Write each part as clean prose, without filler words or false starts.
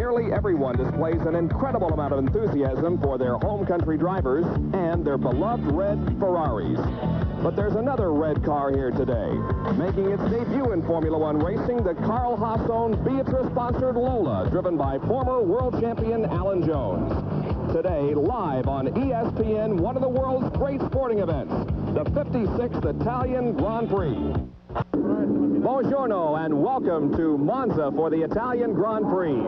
nearly everyone displays an incredible amount of enthusiasm for their home country drivers and their beloved red Ferraris. But there's another red car here today. Making its debut in Formula One racing, the Carl Haas-owned Beatrice-sponsored Lola, driven by former world champion Alan Jones. Today, live on ESPN, one of the world's great sporting events, the 56th Italian Grand Prix. Buongiorno and welcome to Monza for the Italian Grand Prix.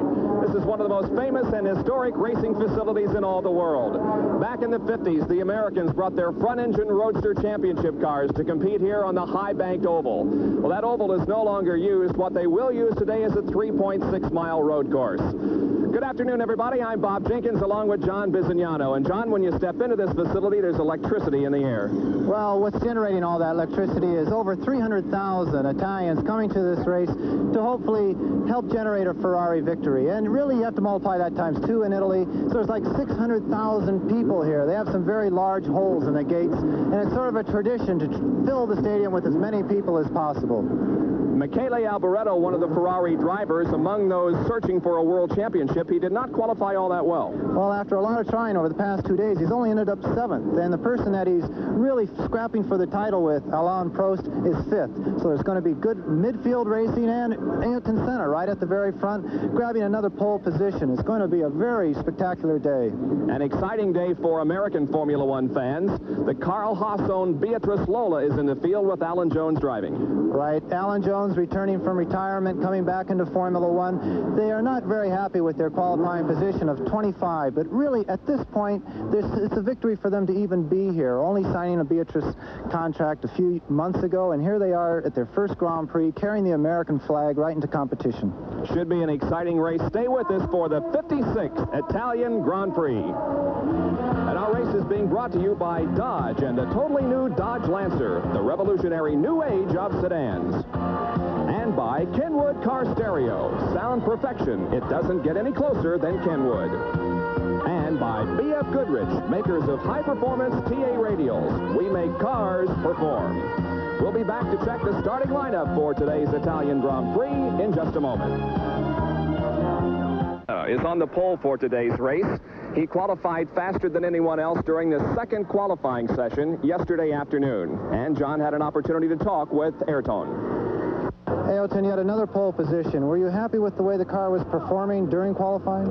This is one of the most famous and historic racing facilities in all the world. Back in the 50s, the Americans brought their front-engine Roadster Championship cars to compete here on the high-banked oval. Well, that oval is no longer used. What they will use today is a 3.6-mile road course. Good afternoon, everybody. I'm Bob Jenkins along with John Bizignano. And John, when you step into this facility, there's electricity in the air. Well, what's generating all that electricity is over 300,000 Italians coming to this race to hopefully help generate a Ferrari victory. And really, you have to multiply that times 2 in Italy. So there's like 600,000 people here. They have some very large holes in the gates, and it's sort of a tradition to fill the stadium with as many people as possible. Michele Alboreto, one of the Ferrari drivers, among those searching for a world championship, he did not qualify all that well. Well, after a lot of trying over the past 2 days, he's only ended up 7th. And the person that he's really scrapping for the title with, Alain Prost, is 5th. So there's going to be good midfield racing, and Ayrton Senna right at the very front, grabbing another pole position. It's going to be a very spectacular day. An exciting day for American Formula One fans. The Carl Haas-owned Beatrice Lola is in the field with Alan Jones driving. Right. Alan Jones returning from retirement, coming back into Formula One. They are not very happy with their qualifying position of 25, but really at this point, it's a victory for them to even be here, only signing a Beatrice contract a few months ago, and here they are at their first Grand Prix, carrying the American flag right into competition. Should be an exciting race. Stay with us for the 56th Italian Grand Prix. And our race is being brought to you by Dodge and the totally new Dodge Lancer, the revolutionary new age of sedans. And by Kenwood Car Stereo, sound perfection. It doesn't get any closer than Kenwood. And by B.F. Goodrich, makers of high-performance TA radials. We make cars perform. We'll be back to check the starting lineup for today's Italian Grand Prix in just a moment. Is on the pole for today's race. He qualified faster than anyone else during the second qualifying session yesterday afternoon. And John had an opportunity to talk with Ayrton. Ayrton, yet another pole position. Were you happy with the way the car was performing during qualifying?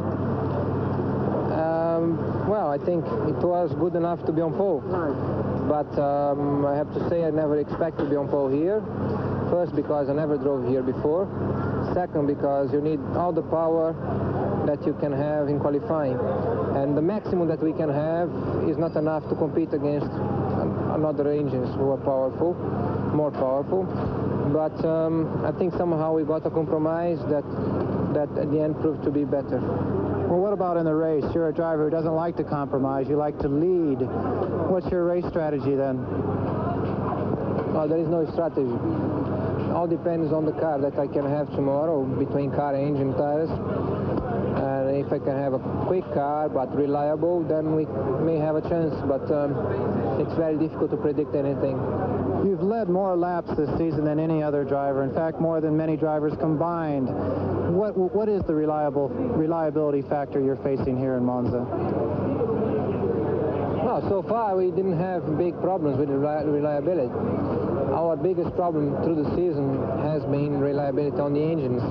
Well, I think it was good enough to be on pole. But I have to say I never expected to be on pole here. First, because I never drove here before. Second, because you need all the power that you can have in qualifying. And the maximum that we can have is not enough to compete against another engines who are powerful, more powerful. But I think somehow we got a compromise that at the end proved to be better. Well, what about in the race? You're a driver who doesn't like to compromise. You like to lead. What's your race strategy then? Well, there is no strategy. All depends on the car that I can have tomorrow between car and engine tires. And if I can have a quick car but reliable, then we may have a chance. But it's very difficult to predict anything. You've led more laps this season than any other driver. In fact, more than many drivers combined. What is the reliability factor you're facing here in Monza? Well, so far we didn't have big problems with reliability. Our biggest problem through the season has been reliability on the engines.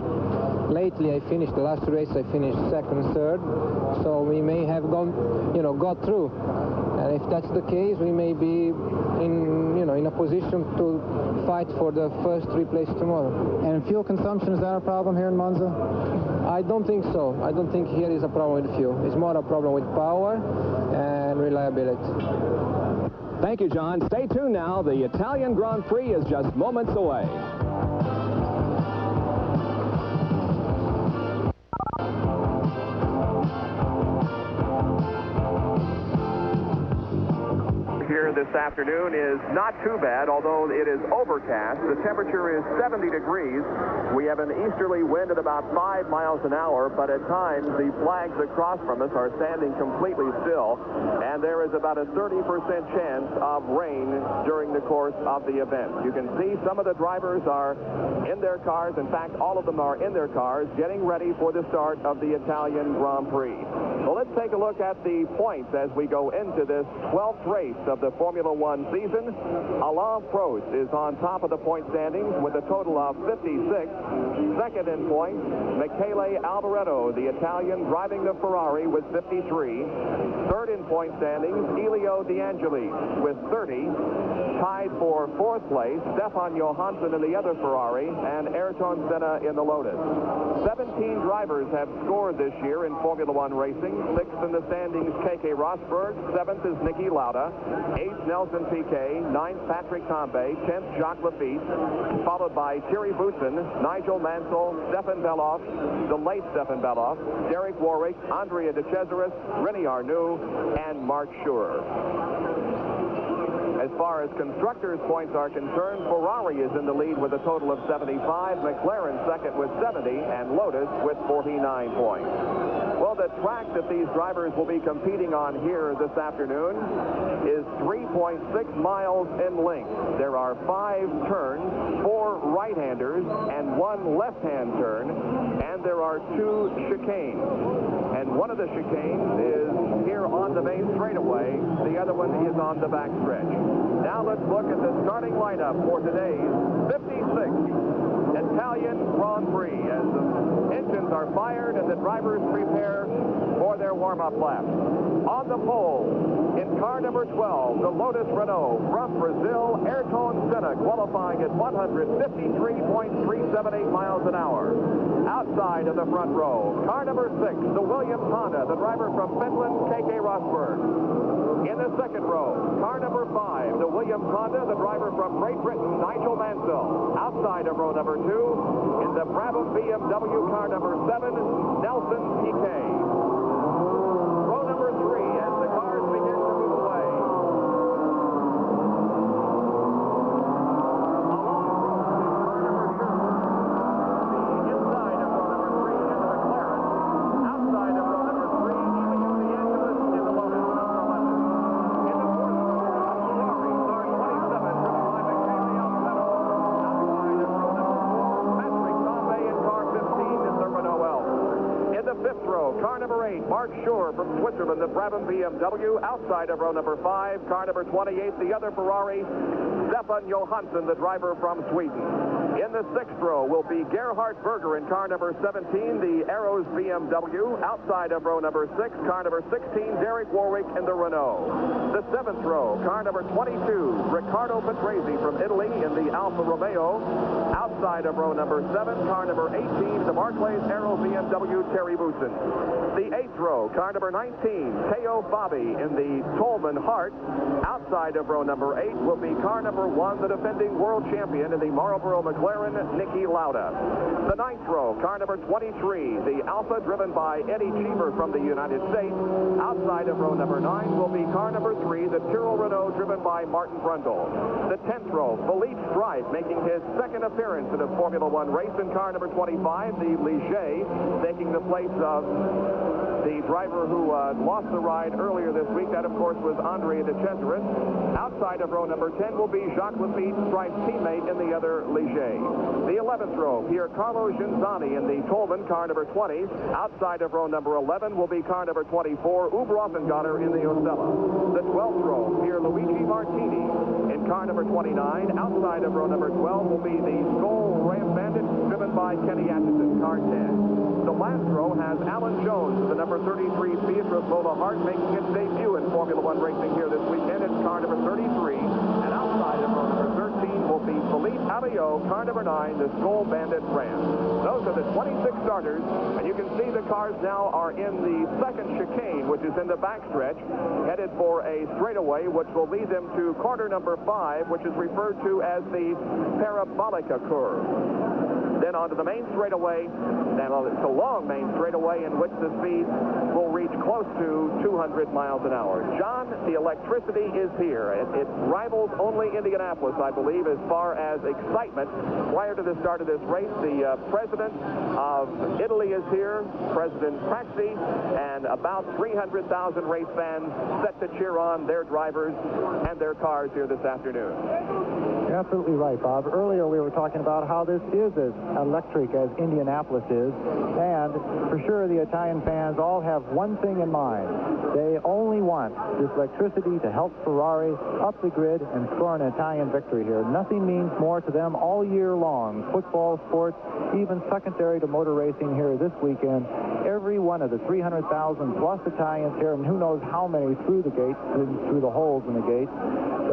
Lately, the last race I finished second, third, so we may have got through. And if that's the case, we may be in a position to fight for the first 3 places tomorrow. And fuel consumption, is that a problem here in Monza? I don't think so. I don't think here is a problem with fuel. It's more a problem with power and reliability. Thank you, John. Stay tuned now. The Italian Grand Prix is just moments away. Here this afternoon is not too bad, although it is overcast. The temperature is 70 degrees. We have an easterly wind at about 5 miles an hour, but at times the flags across from us are standing completely still, and there is about a 30% chance of rain during the course of the event. You can see some of the drivers are in their cars. In fact, all of them are in their cars getting ready for the start of the Italian Grand Prix. Well, let's take a look at the points as we go into this 12th race of the Formula One season. Alain Prost is on top of the point standings with a total of 56. Second in points, Michele Alboreto, the Italian, driving the Ferrari with 53. Third in point standings, Elio De Angelis with 30. Tied for fourth place, Stefan Johansson in the other Ferrari, and Ayrton Senna in the Lotus. 17 drivers have scored this year in Formula One racing. Sixth in the standings, Keke Rosberg. Seventh is Niki Lauda. Eighth, Nelson Piquet. Ninth, Patrick Tambay. 10th, Jacques Lafitte. Followed by Thierry Boutsen, Nigel Mansell, Stefan Beloff, the late Stefan Beloff, Derek Warwick, Andrea De Cesaris, René Arnoux, and Mark Schur. As far as constructors' points are concerned, Ferrari is in the lead with a total of 75, McLaren second with 70, and Lotus with 49 points. Well, the track that these drivers will be competing on here this afternoon is 3.6 miles in length. There are 5 turns, 4 right-handers, and 1 left-hand turn, and there are 2 chicanes. And one of the chicanes is here on the main straightaway. The other one is on the back stretch. Now let's look at the starting lineup for today's 56th Italian Grand Prix as the engines are fired and the drivers prepare for their warm-up lap. On the pole, in car number 12, the Lotus Renault from Brazil, Ayrton Senna qualifying at 153.378 miles an hour. Outside of the front row, car number 6, the Williams Honda, the driver from Finland, Keke Rosberg. In the second row, car number 5, the Williams Honda, the driver from Great Britain, Nigel Mansell. Outside of row number 2, in the Brabham BMW, car number 7, Nelson Piquet. Row number 3, as the cars begin to move away. Along car number 2, the inside of row number 3 in the McLaren. Outside of row number 3, Elio De Angelis in the Lotus, number 11. In the fourth row, Ferrari, star 27, driven by Michele Alboreto. Outside of row number 4, Patrick Tambay in car 15 is the Renault Elf. In the fifth row, car number 8, Mark Schur from Switzerland, the Brabham BMW. Outside of row number 5, car number 28, the other Ferrari, Stefan Johansson, the driver from Sweden. In the sixth row will be Gerhard Berger in car number 17, the Arrows BMW. Outside of row number 6, car number 16, Derek Warwick in the Renault. The seventh row, car number 22, Riccardo Patrese from Italy in the Alfa Romeo. Outside of row number 7, car number 18, the Barclays Aero BMW, Thierry Boutsen. The eighth row, car number 19, Teo Fabi in the Tolman Hart. Outside of row number 8 will be car number 1, the defending world champion in the Marlboro McLaren, Niki Lauda. The ninth row, car number 23, the Alfa driven by Eddie Cheever from the United States. Outside of row number 9 will be car number 3, the Tyrrell Renault driven by Martin Brundle. The 10th row, Philippe Strife making his second appearance in a Formula One race in car number 25, the Ligier, taking the place of the driver who lost the ride earlier this week. That, of course, was Andrea De Cesaris. Outside of row number 10 will be Jacques Lafitte, Strife's teammate in the other Ligier. The 11th row, Piercarlo Ghinzani in the Tolman, car number 20. Outside of row number 11 will be car number 24, Uwe Offengatter in the Osella. The 12th row, Pierluigi Martini in car number 29. Outside of row number 12 will be the Skoll Ram Bandit driven by Kenny Atchison, car 10. The last row has Alan Jones, the number 33 Beatrice Lola Hart, making its debut in Formula One racing here this weekend. It's car number 33. And outside of row number 13 will be Philippe Alliot, car number 9, the Skoll Bandit Ram. Those are the 26 starters, and you can see the cars now are in the second chicane, which is in the backstretch, headed for a straightaway, which will lead them to corner number 5, which is referred to as the Parabolica curve. then onto the main straightaway, and it's a long main straightaway in which the speed will reach close to 200 miles an hour. John, the electricity is here. It rivals only Indianapolis, I believe, as far as excitement. Prior to the start of this race, the president of Italy is here, President Craxi, and about 300,000 race fans set to cheer on their drivers and their cars here this afternoon. You're absolutely right, Bob. Earlier we were talking about how this is as electric as Indianapolis is, and for sure the Italian fans all have one thing in mind. They only want this electricity to help Ferrari up the grid and score an Italian victory here. Nothing means more to them all year long. Football, sports, even secondary to motor racing here this weekend. Every one of the 300,000 plus Italians here, and who knows how many through the gates, through the holes in the gates,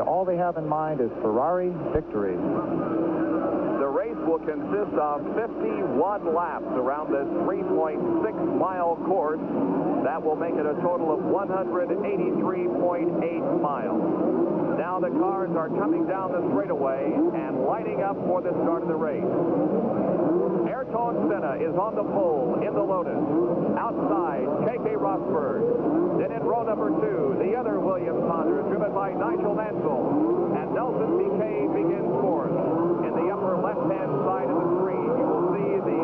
all they have in mind is Ferrari victory. The race will consist of 51 laps around this 3.6-mile course. That will make it a total of 183.8 miles. Now the cars are coming down the straightaway and lining up for the start of the race. Ayrton Senna is on the pole in the Lotus. Outside, Keke Rosberg. Then in row number 2, the other Williams Honda, driven by Nigel Mansell. And Nelson Piquet begins fourth. In the upper left-hand side of the screen, you will see the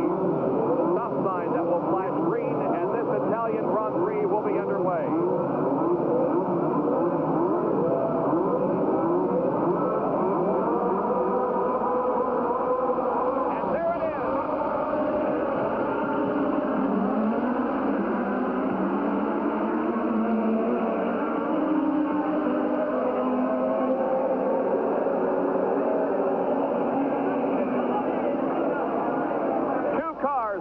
stop sign that will flash green, and this Italian Grand Prix will be underway.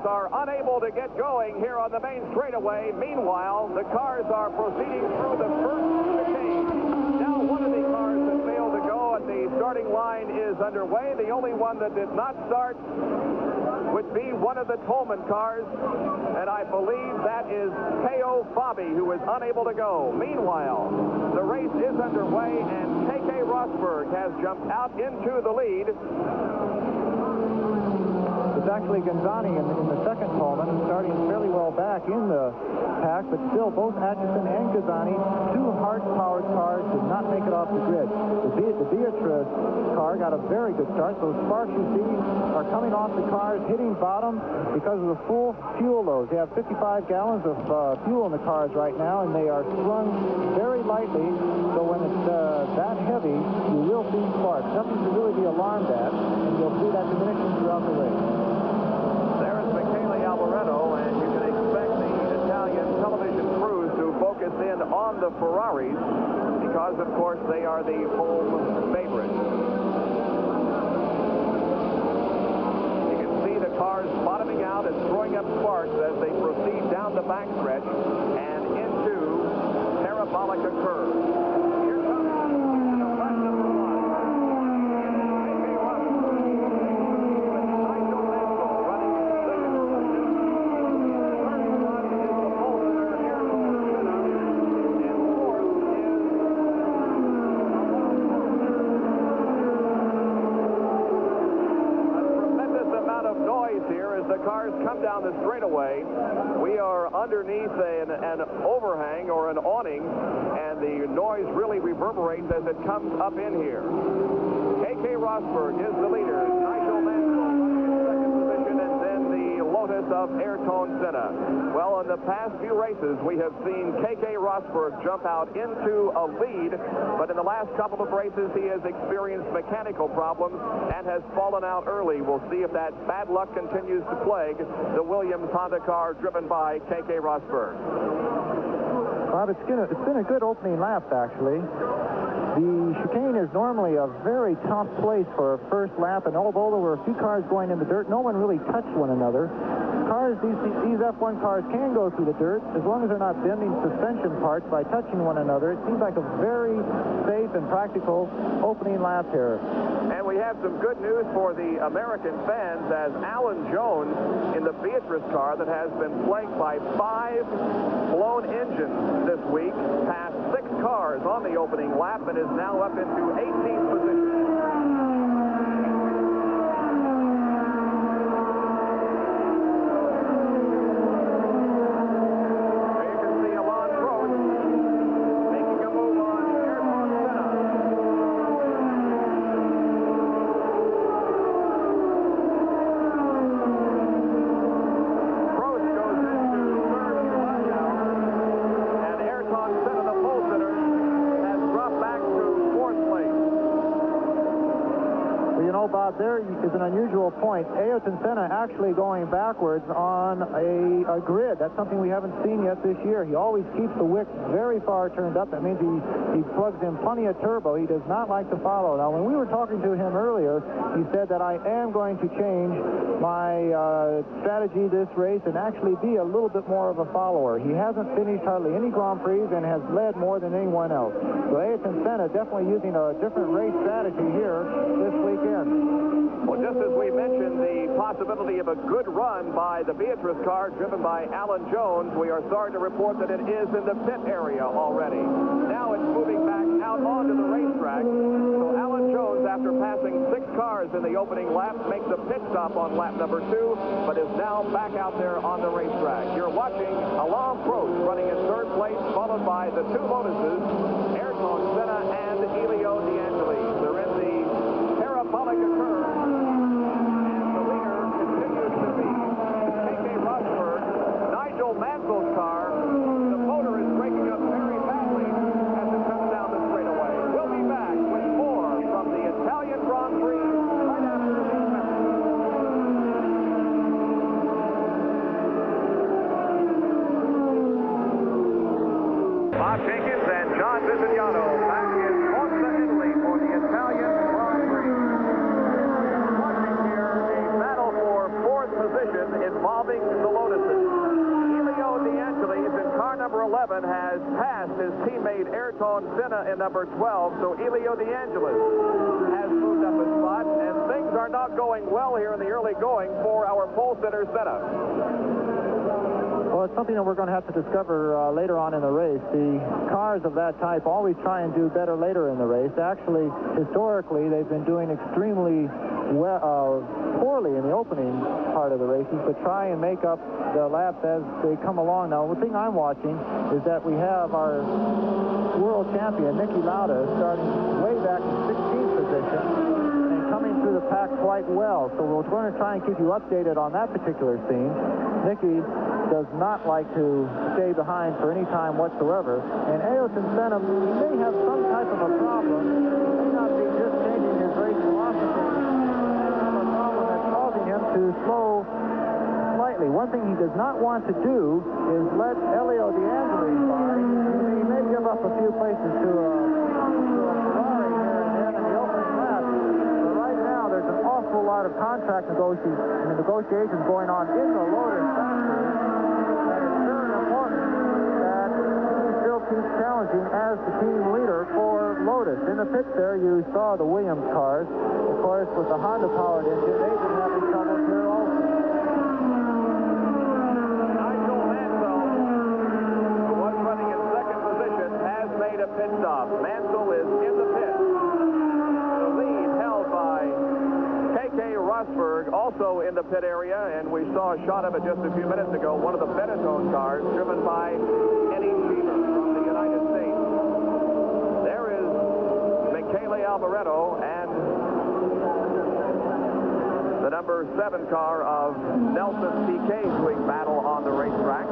Are unable to get going here on the main straightaway. Meanwhile, the cars are proceeding through the first chicane. Now one of the cars that failed to go at the starting line is underway. The only one that did not start would be one of the Tolman cars, and I believe that is Teo Fabi, who is unable to go. Meanwhile, the race is underway, and Keke Rosberg has jumped out into the lead. It's actually Gonzani in the second Tolman, starting fairly well back in the pack, but still both Atchison and Gonzani, two hard-powered cars, did not make it off the grid. The Beatrice car got a very good start. Those sparks you see are coming off the cars, hitting bottom because of the full fuel loads. They have 55 gallons of fuel in the cars right now, and they are strung very lightly, so when it's that heavy, you will see sparks. Nothing to really be alarmed at, and you'll see that diminishing throughout the race. Alboreto, and you can expect the Italian television crews to focus in on the Ferraris because, of course, they are the home favorites. You can see the cars bottoming out and throwing up sparks as they proceed down the backstretch and into Parabolica Curve. Here comes the rest of the line. The cars come down the straightaway. We are underneath an overhang or an awning, and the noise really reverberates as it comes up in here. Keke Rosberg is the leader. Nigel Mansell in second position, and then the Lotus of Ayrton Senna. Well, in the past few races, we have seen Keke Rosberg jump out into a lead, but in the last couple of races, he has experienced mechanical problems and has fallen out early. We'll see if that bad luck continues to plague the Williams Honda car driven by Keke Rosberg. Bob, it's been a good opening lap, actually. The chicane is normally a very tough place for a first lap, and although there were a few cars going in the dirt, no one really touched one another. These F1 cars can go through the dirt as long as they're not bending suspension parts by touching one another. It seems like a very safe and practical opening lap here. And we have some good news for the American fans, as Alan Jones in the Beatrice car that has been plagued by 5 blown engines this week passed 6 cars on the opening lap and is now up into 18th position. there is an unusual point. Ayrton Senna actually going backwards on a grid. That's something we haven't seen yet this year. He always keeps the wick very far turned up. That means he plugs in plenty of turbo. He does not like to follow. Now, when we were talking to him earlier, he said that I am going to change my strategy this race and actually be a little bit more of a follower. He hasn't finished hardly any Grand Prix and has led more than anyone else. So Ayrton Senna definitely using a different race strategy here this weekend. Well, just as we mentioned the possibility of a good run by the Beatrice car driven by Alan Jones, we are sorry to report that it is in the pit area already. Now it's moving back out onto the racetrack. So Alan Jones, after passing 6 cars in the opening lap, makes a pit stop on lap number 2, but is now back out there on the racetrack. You're watching Alain Prost running in 3rd place, followed by the 2 Lotuses, Ayrton Senna and Elio De Angelis. They're in the Parabolica curve, and the leader continues to be Keke Rosberg. Nigel Mansell's car, the motor is breaking up very badly as it comes down the straightaway. We'll be back with more from the Italian Grand Prix right after these messages. Bob Jenkins and John Visignano back in Monza, Italy for the Italian Grand Prix. Watching here a battle for 4th position involving the Lotuses. Elio De Angelis in car number 11 has passed his teammate Ayrton Senna in number 12, so Elio De Angelis has moved up a spot, and things are not going well here in the early going for our pole sitter Senna. Well, it's something that we're going to have to discover later on in the race. The cars of that type always try and do better later in the race. Actually, historically, they've been doing extremely poorly in the opening part of the races, but try and make up the laps as they come along. Now, the thing I'm watching is that we have our world champion, Niki Lauda, starting way back in 16th position and coming through the pack quite well. So we're going to try and keep you updated on that particular scene. Niki does not like to stay behind for any time whatsoever. And Ayrton Senna may have some type of a problem. He may not be just changing his race philosophy. He may have a problem that's causing him to slow slightly. One thing he does not want to do is let Elio De Angelis by. He may give up a few places to a Ferrari here and there in the opening lap. But right now, there's an awful lot of contract negotiations going on in the Lotus factory. Keeps challenging as the team leader for Lotus. In the pits there, you saw the Williams cars. Of course, with the Honda-powered engine, they've been having trouble here also. Nigel Mansell, who was running in 2nd position, has made a pit stop. Mansell is in the pit. The lead held by Keke Rosberg, also in the pit area, and we saw a shot of it just a few minutes ago. One of the Benetton cars driven by Eddie Cheever from the United States. There is Michele Alboreto and the number 7 car of Nelson Piquet doing battle on the racetrack.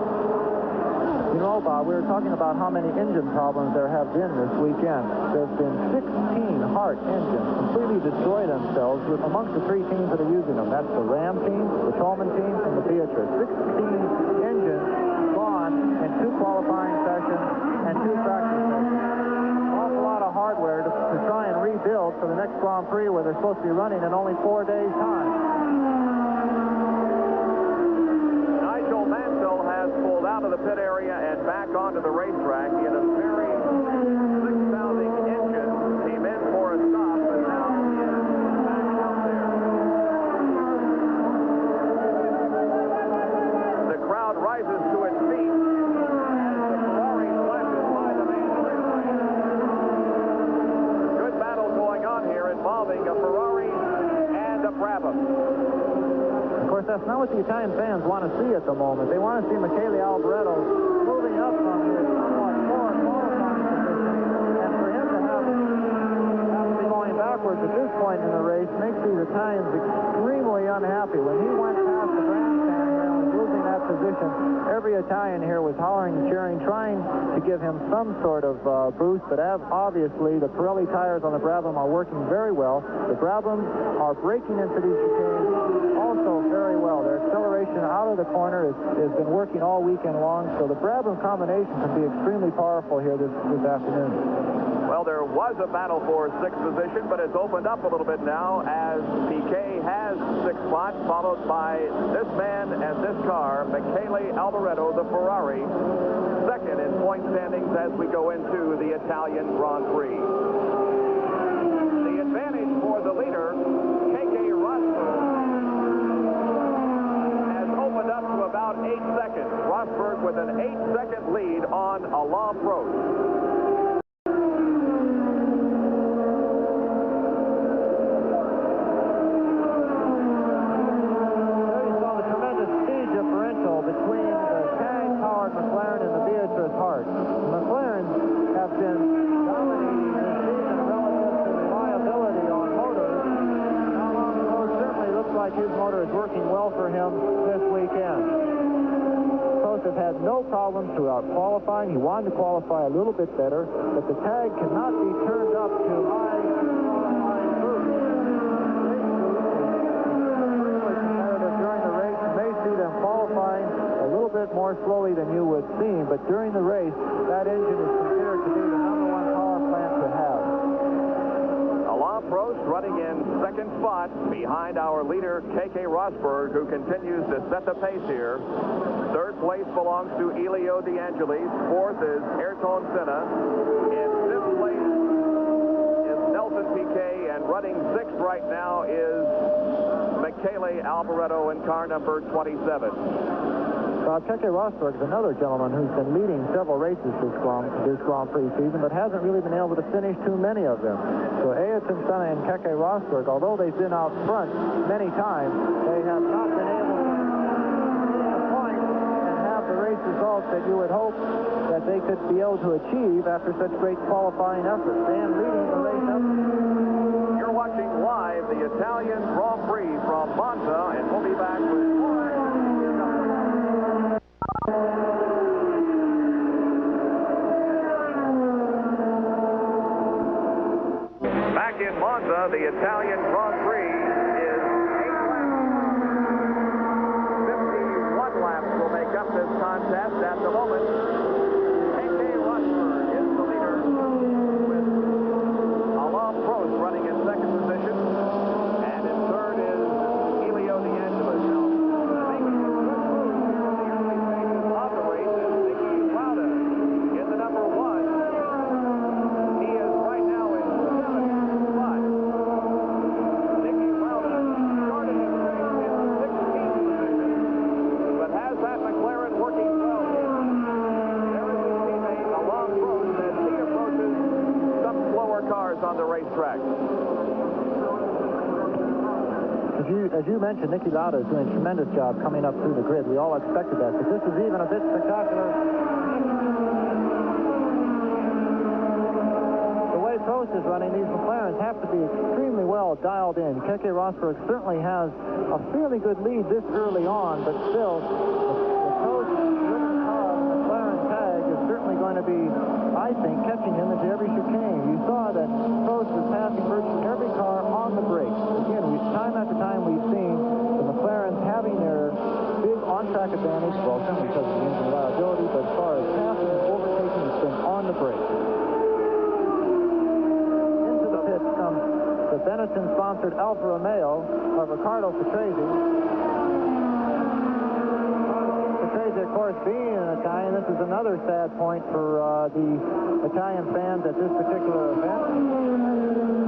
You know, Bob, we were talking about how many engine problems there have been this weekend. There's been 16 Hart engines completely destroy themselves with amongst the 3 teams that are using them. That's the Ram team, the Toleman team, and the Beatrice. 16 engines gone in 2 qualifying sessions and 2 practice sessions. An awful lot of hardware to try and rebuild for the next Grand Prix where they're supposed to be running in only 4 days' time. Nigel Mansell has pulled out of the pit area and back onto the racetrack in a very slick-sounding engine. Came in for a stop, but now is back out there. The crowd rises to its feet as the Ferrari flashes by the main straightaway. Good battle going on here involving a Ferrari and a Brabham. Of course, that's not what the Italian fans want to see at the moment. They want to see Michele Alboreto moving up from his somewhat poor qualifying position. And for him to have to be going backwards at this point in the race makes these Italians extremely unhappy. When he went past the grandstand here and was losing that position, celebration. Every Italian here was hollering and cheering, trying to give him some sort of boost, but obviously the Pirelli tires on the Brabham are working very well. The Brabhams are breaking into these chicanes also very well. Their acceleration out of the corner has been working all weekend long, so the Brabham combination can be extremely powerful here this afternoon. Well, there was a battle for sixth position, but it's opened up a little bit now as Piquet has 6 spots, followed by this man and this car, Michele Alboreto, the Ferrari, second in point standings as we go into the Italian Grand Prix. The advantage for the leader, Keke Rosberg, has opened up to about 8 seconds. Rosberg with an 8-second lead on Alain Prost. Between the tag-powered McLaren and the Beatrice Hart. The McLarens have been dominating this season relative to reliability on motors. Alain Prost certainly looks like his motor is working well for him this weekend. Prost has had no problems throughout qualifying. He wanted to qualify a little bit better, but the tag cannot be turned up to high boost. During the race, you may see them qualifying a little bit more slowly than you would seem, but during the race, that engine is considered to be the #1 power plant to have. Alain Prost running in second spot behind our leader, Keke Rosberg, who continues to set the pace here. Third place belongs to Elio De Angelis. Fourth is Ayrton Senna. In fifth place is Nelson Piquet, and running sixth right now is Michele Alboreto in car number 27. Keke Rosberg is another gentleman who's been leading several races this Grand Prix season, but hasn't really been able to finish too many of them. So Ayrton Senna and Keke Rosberg, although they've been out front many times, they have not been able to gain a point and have the race results that you would hope that they could be able to achieve after such great qualifying efforts. And leading the race up. You're watching live the Italian Grand Prix from Monza, and we'll be back with more. Back in Monza, the Italian Grand Prix is 8 laps. 51 laps will make up this contest at the moment. Keke Rosberg is the leader with Alain Prost running in second position. And in third is Elio De Angelis. Now, making a good move here in the early stages of the race is Niki Lauda in the #1. He is right now in 7th spot. Niki Lauda started his race in 16th position, but has that McLaren working well here. There is his teammate, Alain Prost, as he approaches some slower cars on the racetrack. As you mentioned, Niki Lauda is doing a tremendous job coming up through the grid. We all expected that, but this is even a bit spectacular. The way Prost is running, these McLarens have to be extremely well dialed in. Keke Rosberg certainly has a fairly good lead this early on, but still, the Prost-driven car, the McLaren tag, is certainly going to be, I think, catching him into every chicane. You saw that Prost was passing virtually every car on the brakes. Again, time after time we've seen the McLarens having their big on-track advantage, well, simply because of the engine reliability, but as far as passing and overtaking, it's been on the brakes. Into the pits comes the Benetton-sponsored Alfa Romeo of Riccardo Patrese. Patrese, of course, being an Italian, this is another sad point for the Italian fans at this particular event.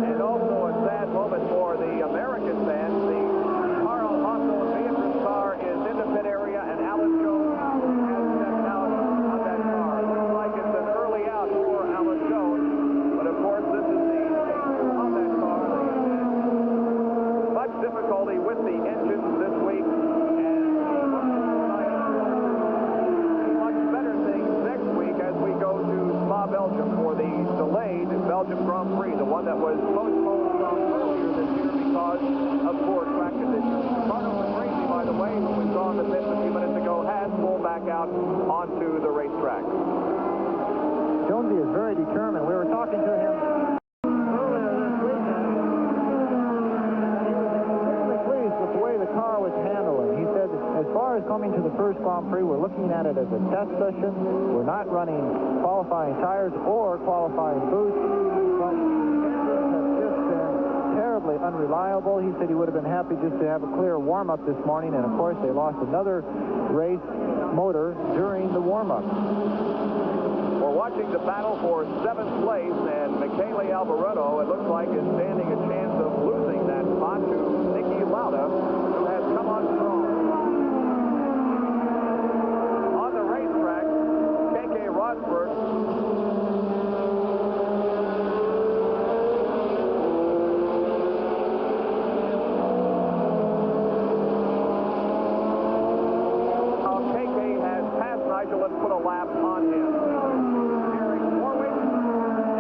And also a sad moment for the American fans. The Carl Hasso Beatrice car is in the pit area, and Alan Jones has stepped out of that car. Looks like it's an early out for Alan Jones, but of course this is the issue of that car. They have had much difficulty with the engines this week, and much better things next week as we go to Spa, Belgium for the delayed Belgium Grand Prix, the one that was postponed from earlier this year because of poor track conditions. Riccardo Patrese, by the way, who was on the pit a few minutes ago, has and pull back out onto the racetrack. Jonesy is very determined. We were talking to him earlier this weekend, and he was extremely pleased with the way the car was handling. He said, as far as coming to the first Grand Prix, we're looking at it as a test session. We're not running qualifying tires or qualifying boosts, but engines have just been terribly unreliable. He said he would have been happy just to have a clear warm-up this morning, and of course they lost another race motor during the warm-up. We're watching the battle for 7th place, and Michele Alboreto, it looks like, is standing a chance of losing that spot to Niki Lauda, who has come on strong. On the racetrack, Keke Rosberg let's put a lap on him. Eric Warwick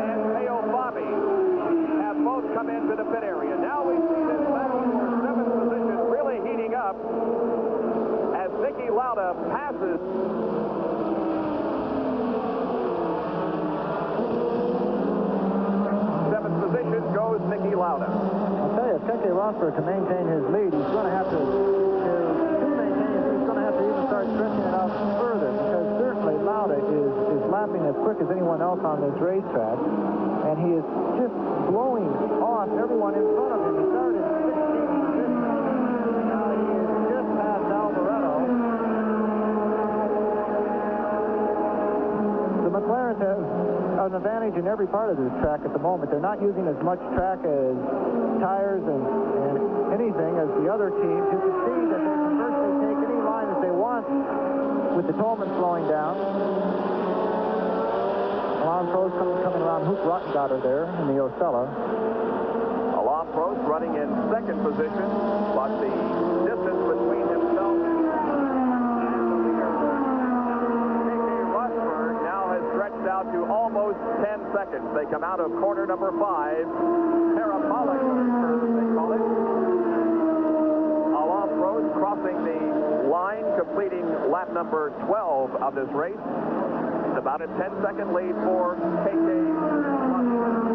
and Theo Bobby have both come into the pit area. Now we see this battle for 7th position really heating up as Niki Lauda passes. 7th position goes Niki Lauda. I'll tell you, if Keke Rosberg can maintain his lead, he's going to have to maintain it. He's going to have to even start stretching it out further, because certainly Lauda is lapping as quick as anyone else on this racetrack, and he is just blowing off everyone in front of him. He started in 16th position. Now he is just past Alboreto. The McLarens have an advantage in every part of this track at the moment. They're not using as much track as tires and anything as the other teams. You can see that they can virtually take any line that they want with the Tolman slowing down. Alain Prost coming around Hoop Rottengatter there in the Osella. Alain Prost running in 2nd position, but the distance between himself and the leader, Keke Rosberg, now has stretched out to almost 10 seconds. They come out of corner number 5, parabolic curve, they call it. Alain Prost crossing the line, completing lap number 12 of this race. It's about a 10-second lead for Keke Rosberg.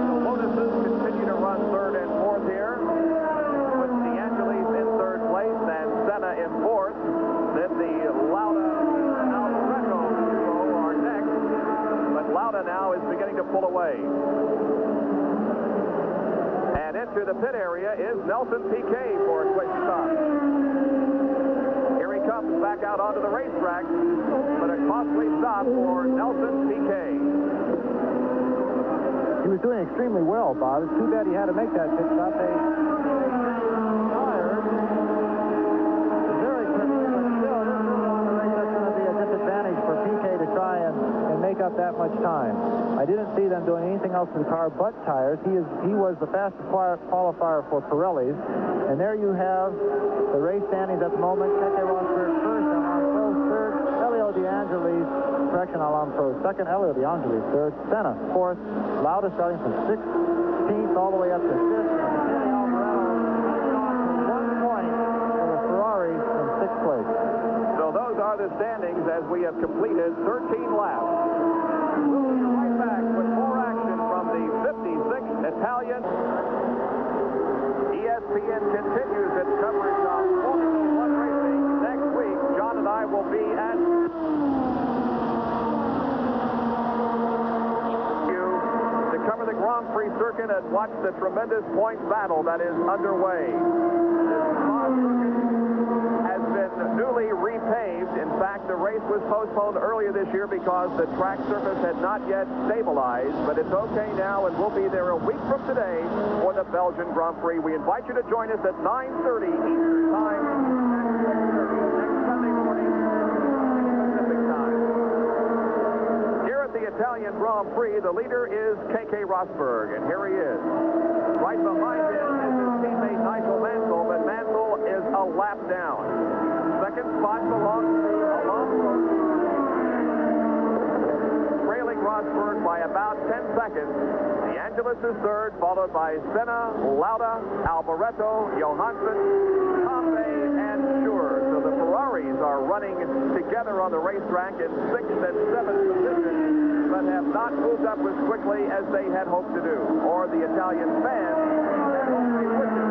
The Lotuses continue to run 3rd and 4th here, with DeAngelis in 3rd place and Senna in 4th. Then the Lauda-Alboreto duo are next, but Lauda now is beginning to pull away. And into the pit area is Nelson Piquet for a quick stop. Here he comes back out onto the racetrack, but a costly stop for Nelson Piquet. He was doing extremely well, Bob. It's too bad he had to make that pit stop. They tired very quickly, but still, this is on the race. That's going to be a disadvantage for Piquet to try and make up that much time. I didn't see them doing anything else to the car but tires. He was the fastest qualifier for Pirellis. And there you have the race standings at the moment. Keke Rosberg 1st, Alain Prost 3rd, Elio De Angelis, correction, Alain Prost 2nd, Elio De Angelis 3rd, Senna 4th, Lauda starting from 16th all the way up to 5th, and Michele Alboreto hanging on to 1 point for the Ferraris in 6th place. So those are the standings as we have completed 13 laps. We'll be right back with more action from the 56th Italian. ESPN continues its coverage of Formula One racing next week. John and I will be at to cover the Grand Prix circuit and watch the tremendous point battle that is underway. This Spa circuit has been newly repaved. In fact, the race was postponed earlier this year because the track surface had not yet stabilized, but it's okay now, and we'll be there a week from today for the Belgian Grand Prix. We invite you to join us at 9:30 Eastern Time and 6:30 next Sunday morning Pacific Time. Here at the Italian Grand Prix, the leader is Keke Rosberg, and here he is. Right behind him is his teammate Nigel Mansell, but Mansell is a lap down. 2nd spot belongs to Alain Prost, trailing Rosberg by about 10 seconds. Angeles is third, followed by Senna, Lauda, Alboreto, Johansson, Campe, and Schur. So the Ferraris are running together on the racetrack in 6th and 7th position, but have not moved up as quickly as they had hoped to do, or the Italian fans had hoped they would do.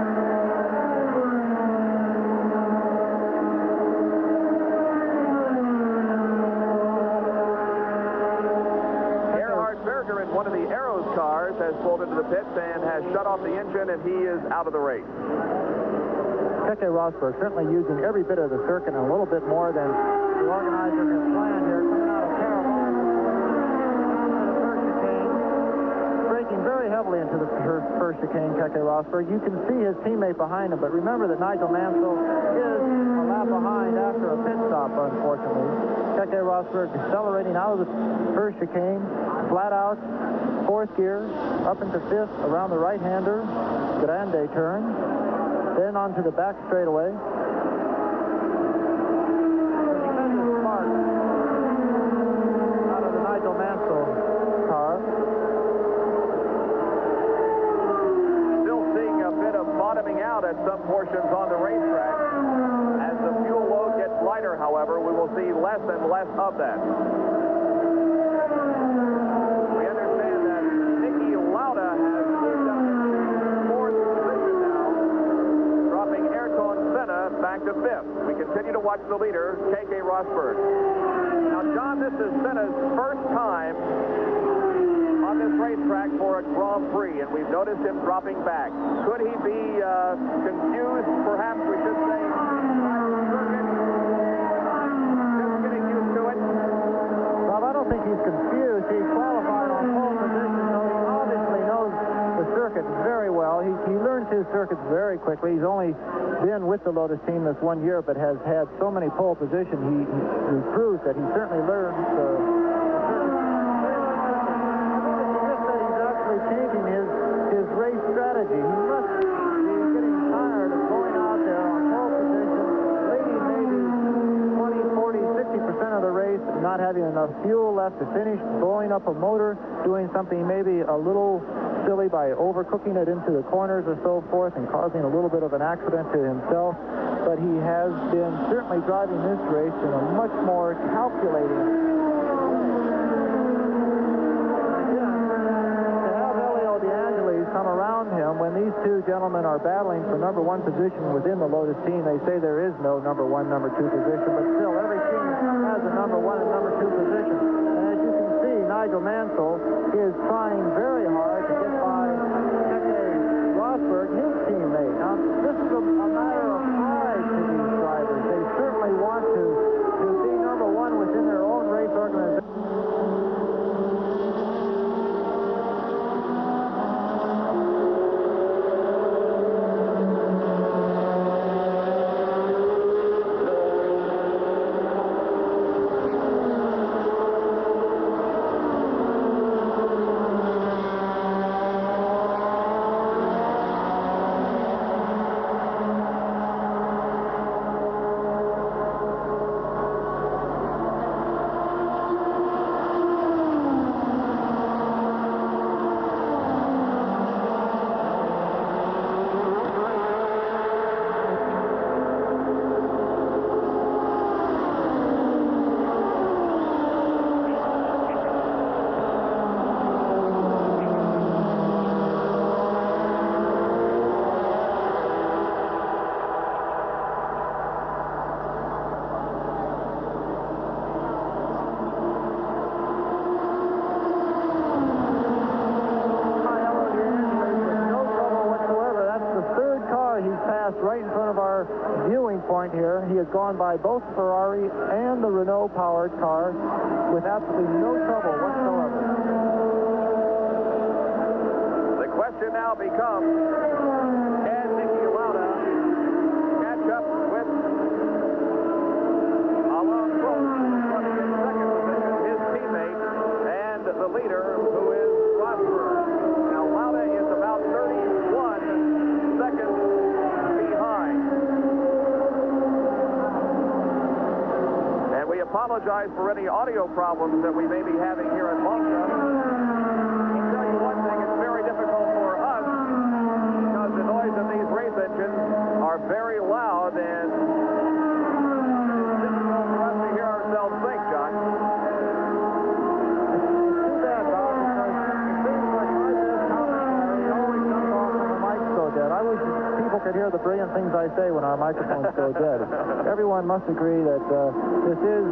Berger in one of the Arrows cars has pulled into the pits and has shut off the engine, and he is out of the race. Keke Rosberg certainly using every bit of the circuit and a little bit more than the organizers had planned here. Coming out of Carolina, the first chicane, braking very heavily into the first chicane, Keke Rosberg. You can see his teammate behind him, but remember that Nigel Mansell is a lap behind after a pit stop, unfortunately. Keke Rosberg accelerating out of the first chicane, flat out, 4th gear, up into 5th, around the right-hander, Grande turn, then onto the back straightaway. Spark out of the Nigel Mansell car. Still seeing a bit of bottoming out at some portions on the racetrack. As the fuel load gets lighter, however, we will see less and less of that. Back to 5th. We continue to watch the leader, Keke Rosberg. Now, John, this is Senna's first time on this racetrack for a Grand Prix, and we've noticed him dropping back. Could he be confused, perhaps we should say, by the circuit? Just getting used to it? Well, I don't think he's confused. He qualified on pole position, so he obviously knows the circuit very well. He learns his circuits very quickly. He's only been with the Lotus team this 1 year, but has had so many pole positions. He proves that he certainly learns the circuit. He's actually changing his race strategy. He must be getting tired of going out there on pole position, leading maybe 20, 40, 50% of the race, and not having enough fuel left to finish, blowing up a motor, doing something maybe a little silly by overcooking it into the corners or so forth and causing a little bit of an accident to himself. But he has been certainly driving this race in a much more calculating way. To have Elio De Angelis come around him when these two gentlemen are battling for number 1 position within the Lotus team, they say there is no number 1, number 2 position, but still every team has a number 1 and number 2 position. And as you can see, Nigel Mansell is trying very hard to get by Keke Rosberg, his teammate. Now, this is a matter of pride to these drivers. They certainly want to be number 1 within their own race organization. Right in front of our viewing point here. He has gone by both Ferrari and the Renault-powered car with absolutely no trouble whatsoever. The question now becomes, can Niki Lauda catch up with Alain Prost, who's running in second position, his teammate, and the leader, who is Rosberg. Now, Lauda is about 31 seconds behind. And we apologize for any audio problems that we may be having here at Monza. I'll tell you one thing, it's very difficult the brilliant things I say when our microphones go dead. Everyone must agree that this is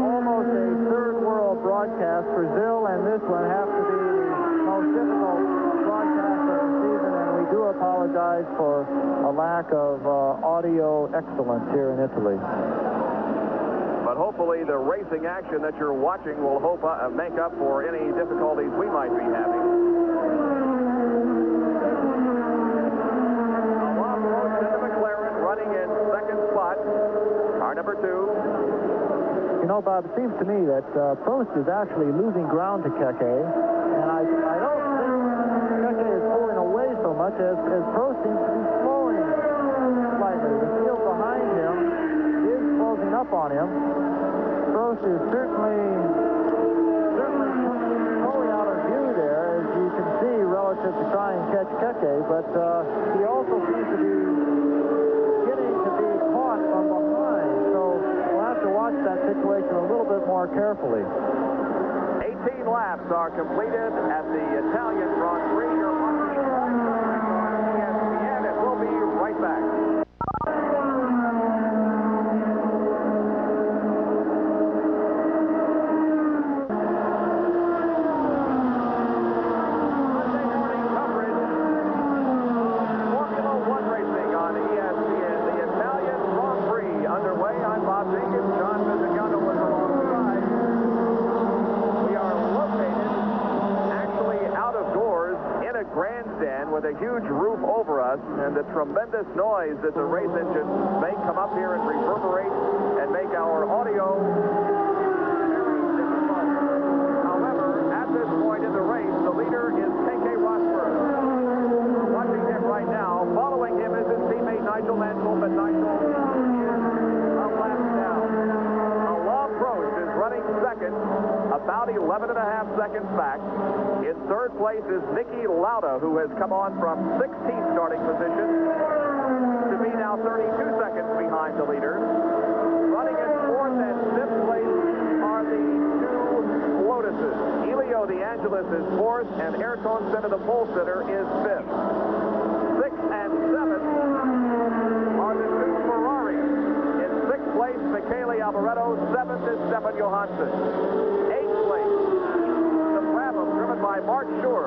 almost a third world broadcast. Brazil and this one have to be the most difficult broadcast of the season, and we do apologize for a lack of audio excellence here in Italy. But hopefully the racing action that you're watching will make up for any difficulties we might be having. Alain Prost in the McLaren running in second spot. Car number 2. You know, Bob, it seems to me that Prost is actually losing ground to Keke, and I don't think Keke is pulling away so much as Prost seems to be slowing slightly. The field behind him is closing up on him. Prost is certainly totally out of view there, as you can see, relative to try and catch Keke, but he also seems to be getting to be caught from behind, so we'll have to watch that situation a little bit more carefully. 18 laps are completed at the Italian Grand Prix. You're watching on ESPN, and we'll be right back. With a huge roof over us, and the tremendous noise that the race engines make come up here and reverberate and make our audio very difficult. However, at this point in the race, the leader is Keke Rosberg. We're watching him right now. Following him is his teammate Nigel Mansell, but Nigel is a lap down. Alain Prost is running second, about 11.5 seconds back. In third place is Niki Lauda, who has come on from 16th starting position to be now 32 seconds behind the leader. Running in fourth and fifth place are the two Lotuses. Elio De Angelis is fourth, and Ayrton Senna, the pole sitter, is fifth. Sixth and seventh are the two Ferraris. In sixth place, Michele Alboreto. Seventh is Stefan Johansson. Eighth place, driven by Mark Schur.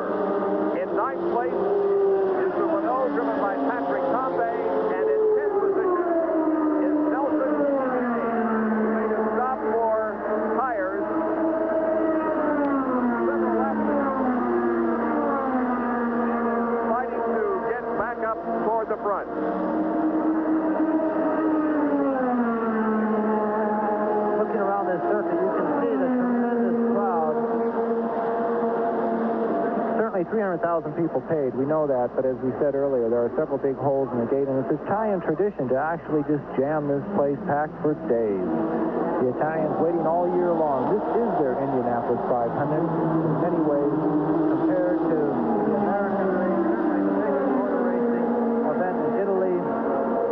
In ninth place is the Renault, driven by Patrick Tambay, and in 10th position is Nelson Piquet, who made a stop for tires several laps ago, and is fighting to get back up toward the front. Looking around this circuit, you can see the tremendous crowd. 300,000 people paid, we know that, but as we said earlier, there are several big holes in the gate, and it's Italian tradition to actually just jam this place packed for days. The Italians waiting all year long. This is their Indianapolis 500 in many ways, compared to the American race, certainly the biggest motor racing event in Italy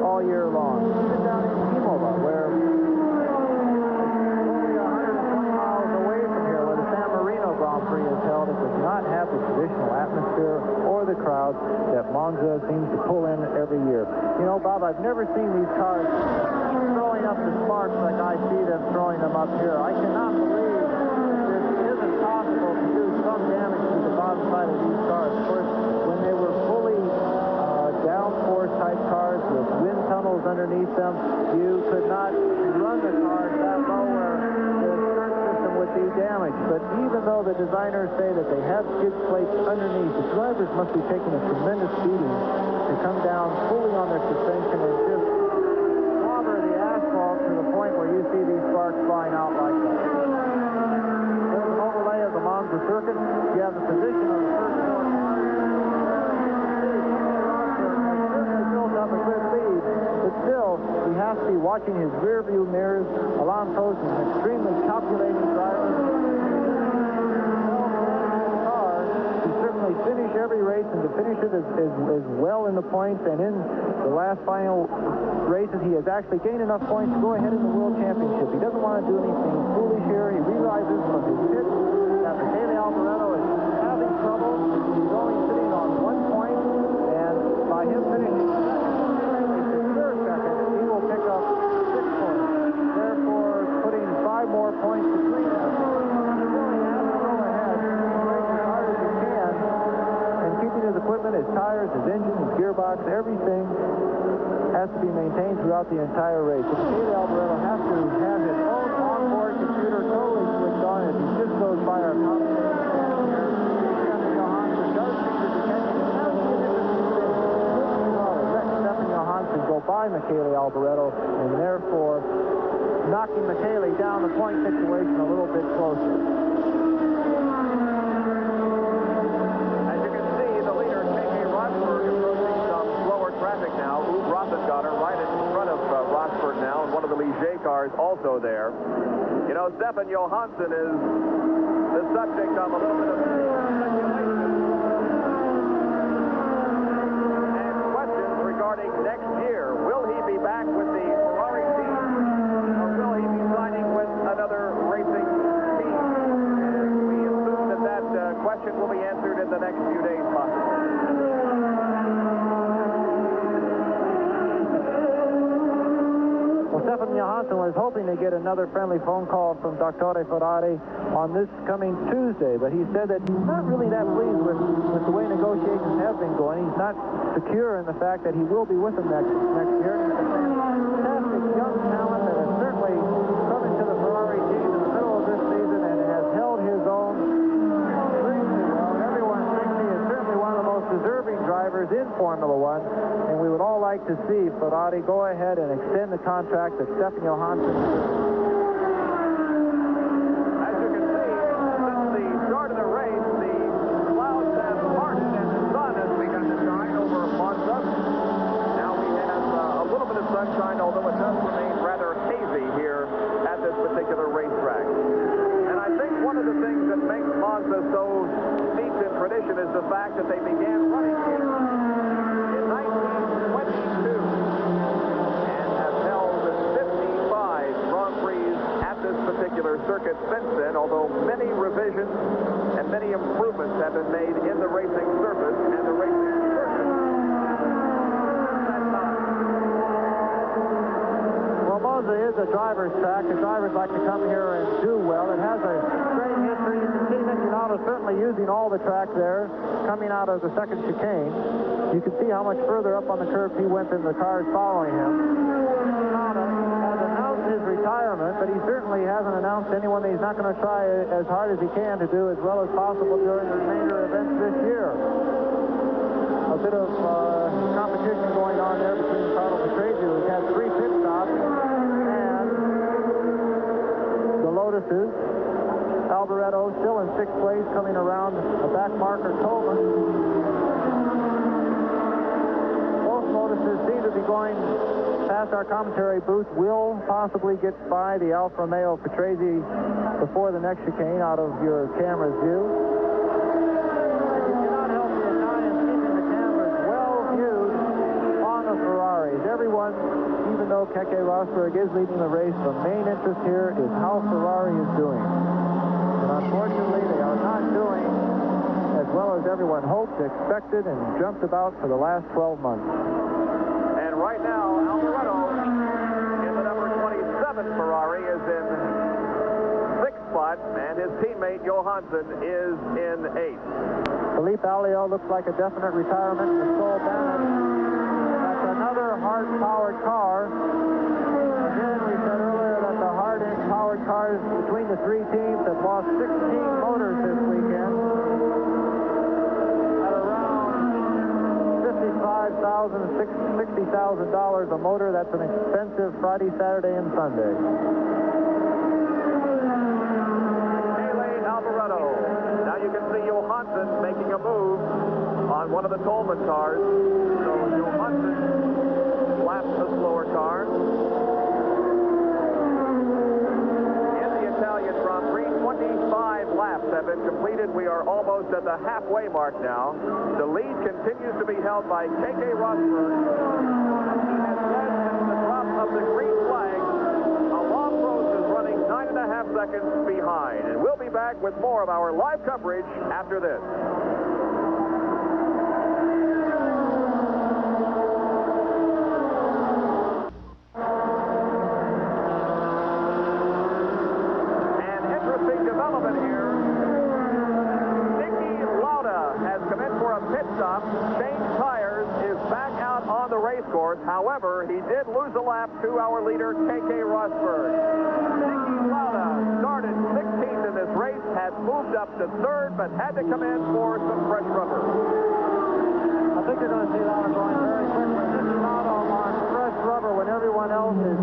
all year long. Even down in Imola, where only 120 miles away from here, where the San Marino Grand Prix is held, it does not have the traditional atmosphere or the crowd that Monza seems to pull in every year. You know, Bob, I've never seen these cars throwing up the sparks like I see them throwing them up here. I cannot believe this isn't possible to do some damage to the bottom side of these cars. Of course, when they were fully downforce type cars with wind tunnels underneath them, you could not run the cars that low where the skirt system would be damaged. But even though the designers say that they have skid plates underneath, the drivers must be taking a tremendous beating to come down fully on their suspension and just clobber the asphalt to the point where you see these sparks flying out like that. There's an overlay of the Monza circuit. You have the position of the first four cars. Built up a good lead, but still, he has to be watching his rear view mirrors. Alain Prost is an extremely calculating driver. To certainly finish every race and to finish it as well in the points, and in the last final races, he has actually gained enough points to go ahead in the World Championship. He doesn't want to do anything foolish here. He realizes from his pit that Michele Alboreto is having trouble. He's only sitting on 1 point, and by him finishing second, tracks, everything has to be maintained throughout the entire race. So Michele Alboreto has to have his own onboard computer totally switched on as he just goes by our commentating stand here. Stefan Johansson does seem to be catching him. That'll be an interesting thing. Let Stefan Johansson go by Michele Alboreto and therefore knocking Michele down the point situation a little bit closer. As you can see, the leader, K.K. Rosberg, approaching some slower traffic now. Uwe Rosengård right in front of Rosberg now, and one of the Ligier cars also there. You know, Stefan Johansson is the subject of a little bit of speculation and questions regarding next year. Will he be back with the Ferrari team, or will he be signing with another racing team? And we assume that question will be answered in the next few days, possibly. Well, Stefan Johansson was hoping to get another friendly phone call from Dottore Ferrari on this coming Tuesday, but he said that he's not really that pleased with the way negotiations have been going. He's not secure in the fact that he will be with them next year. He's a fantastic young talent that has certainly come into the Ferrari team in the middle of this season and has held his own extremely well. Everyone thinks he is certainly one of the most deserving drivers in Formula One, and we would all like to see Ferrari go ahead and extend the contract that Stefan Johansson deserves. As you can see, since the start of the race, the clouds have parted and the sun has begun to shine over Monza. Now we have a little bit of sunshine, although it does remain rather hazy here at this particular racetrack. And I think one of the things that makes Monza so steeped in tradition is the fact that they began running here in 1922 and have held 55 Grand Prix at this particular circuit since then, although many revisions and many improvements have been made in the racing surface and the racing circuit. Well, Monza is a driver's track. The drivers like to come here and do well. It has a great history. You can see Niki Lauda certainly using all the track there, coming out of the second chicane. You can see how much further up on the curve he went than the cars following him. Niki Lauda has announced his retirement, but he certainly hasn't announced anyone that he's not going to try as hard as he can to do as well as possible during the remainder of events this year. A bit of competition going on there between Carlo Patrese, who's had 3 pit stops, and the Lotuses. Alboreto still in 6th place, coming around the back marker, Tolman. Both Lotuses seem to be going past our commentary booth. Will possibly get by the Alfa Romeo Patrese before the next chicane out of your camera's view. And you cannot help the Italians keeping the cameras well viewed on the Ferraris. Everyone, even though Keke Rosberg is leading the race, the main interest here is how Ferrari is doing. And unfortunately, they are not doing as well as everyone hoped, expected, and jumped about for the last 12 months. And right now, Alboreto in the number 27 Ferrari is in 6th spot, and his teammate Johansson is in 8th. Felipe Alliot looks like a definite retirement. Nicole Bennett, that's another hard-powered car. Again, we said earlier that the hard-powered cars between the 3 teams have lost 16 motors this weekend at around $55,000 to $60,000 a motor. That's an expensive Friday, Saturday, and Sunday. Michele Alboreto. Now you can see Johansson making a move on one of the Tolman cars. So Johansson laps the slower car. In the Italian Grand Prix, 25 laps have been completed. We are almost at the halfway mark now. The lead continues to be held by Keke Rosberg. He has led since the drop of the green flag. Alain Prost is running 9.5 seconds behind. And we'll be back with more of our live coverage after this. Niki Lauda has come in for a pit stop, changed tires, is back out However, he did lose a lap to our leader, Keke Rosberg. Niki Lauda started 16th in this race, had moved up to 3rd, but had to come in for some fresh rubber. I think you're going to see Lauda going very quickly. Niki Lauda on fresh rubber when everyone else is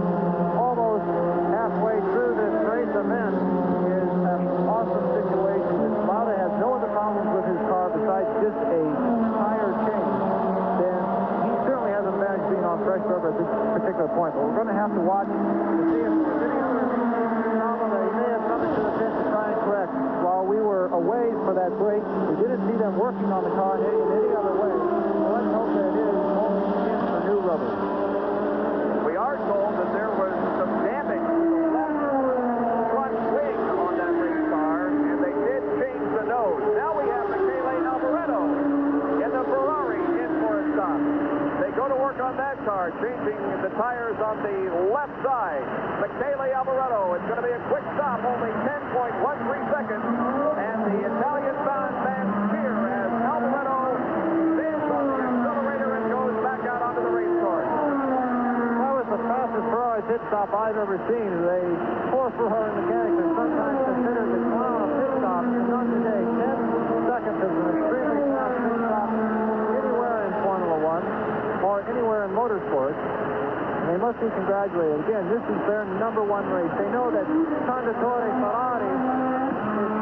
almost halfway through this race event is an awesome situation. Lauda has no other problems with his car besides just a tire change. Then he certainly has an advantage being on fresh rubber at this particular point. But we're going to have to watch to see if there's any other problem that he may have come into the pit to try and correct. While we were away for that break, we didn't see them working on the car in any other way. So let's hope that it is only in for new rubber. We are told that there was some damage to the left front wing on that race car, and they did change the nose. Now we have Michele Alboreto in the Ferrari in for a stop. They go to work on that car, changing the tires on the left side. Michele Alboreto, it's going to be a quick stop, only 10.13 seconds, and the Italian-bound fans cheer as Alboreto stands on the accelerator and goes back out onto the race course. That was the fastest Ferrari pit stop I've ever seen. They poor Ferrari mechanics are sometimes considered to clown a pit stop. Not today. 10 seconds is an extremely fast pit stop anywhere in Formula One or anywhere in motorsports. And they must be congratulated. Again, this is their #1 race. They know that Conduttore Ferrari is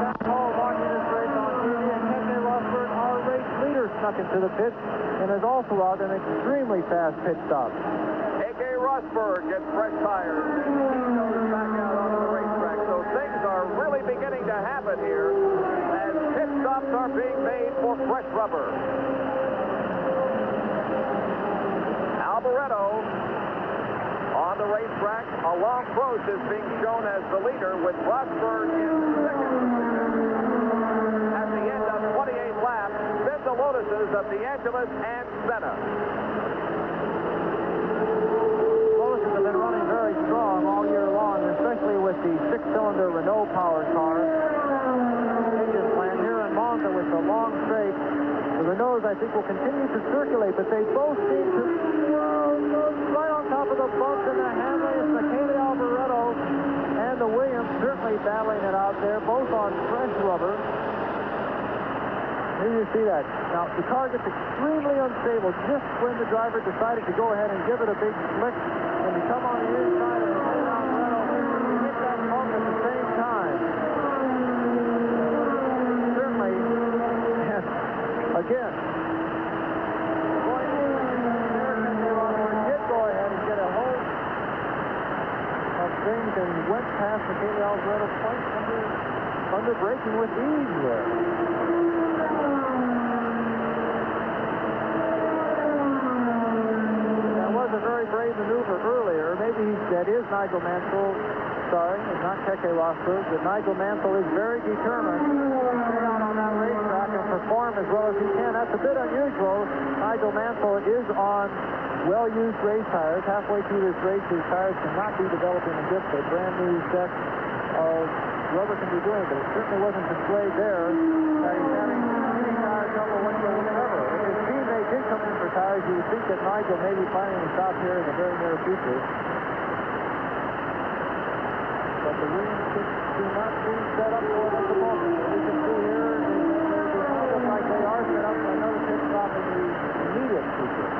back home watching this race on TV, and Keke Rosberg, our race leader, snuck into the pit and has also allowed an extremely fast pit stop. Keke Rosberg gets fresh tires, and he goes back out onto the racetrack. So things are really beginning to happen here as pit stops are being made for fresh rubber. Alboreto on the racetrack. Alain Prost is being shown as the leader with Rosberg in second position. At the end of 28 laps, then the Lotuses of DeAngelis and Senna. Lotuses have been running very strong all year long, especially with the 6-cylinder Renault powered car. Changes planned here in Monza with the long straight. The Renaults, I think, will continue to circulate, but they both seem to right on top of the bumps in the Hamlin. It's Michele Alboreto and the Williams certainly battling it out there, both on fresh rubber. Here you see that. Now, the car gets extremely unstable just when the driver decided to go ahead and give it a big flick, and you come on the inside of Michele Alboreto, you hit that bump at the same time. Certainly, again, things and went past Michele Alboreto quite under braking with ease there. That was a very brave maneuver earlier. Maybe that is Nigel Mansell. Sorry, it's not Keke Rosberg, but Nigel Mansell is very determined to stay out on that racetrack and perform as well as he can. That's a bit unusual. Nigel Mansell is on well-used race tires. Halfway through this race, his tires cannot be developing a grip. A brand new set of rubber can be doing, but it certainly wasn't displayed there that he's having any tire trouble whatsoever. If his teammate did come in for tires, you would think that Nigel may be planning to stop here in the very near future. But the Williams do not seem set up for it at the moment. As you can see here, they look like they are set up for another pit stop in the immediate future.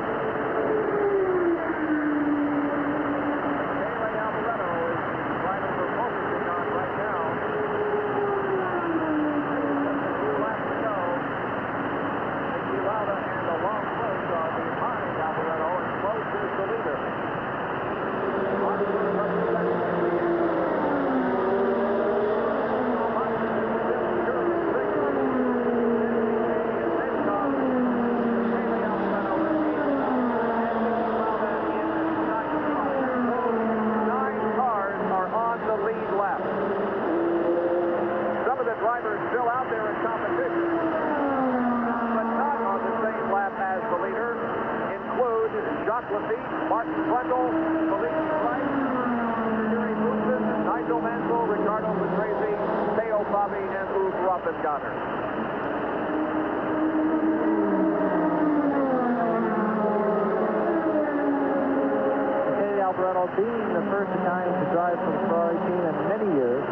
Alboreto being the first Italian to drive for the Ferrari team in many years.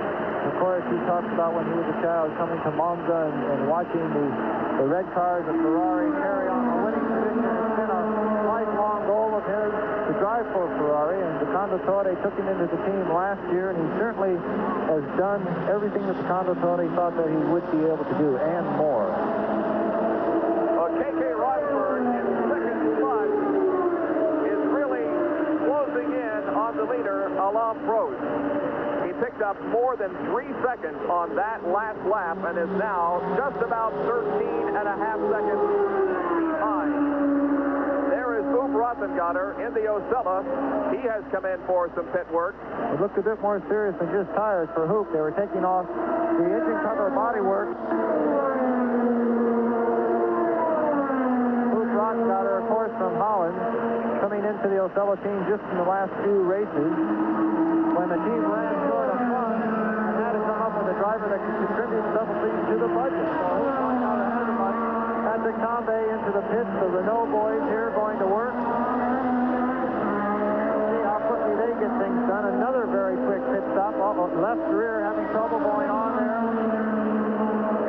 Of course, he talks about when he was a child coming to Monza and watching the red cars of Ferrari carry on the winning tradition. It's been a lifelong goal of his to drive for Ferrari, and the Conduttore took him into the team last year, and he certainly has done everything that the Conduttore thought that he would be able to do, and more. Well, Keke Rosberg in second spot is really closing in on the leader, Alain Prost. He picked up more than 3 seconds on that last lap and is now just about 13 and a half seconds behind. There is Huub Rothengatter in the Osella. He has come in for some pit work. It looked a bit more serious than just tires for Huub. They were taking off the engine cover bodywork. Huub Rothengatter, of course, from Holland, coming into the Osella team just in the last few races. When the team ran short of funds, and had to come up with a driver that could contribute several things to the budget. So Huub Rothengatter has the money. Patrick Tambay into the pits. The Renault boys here going to work. See how quickly they get things done. Another very quick pit stop. Left rear having trouble going on there.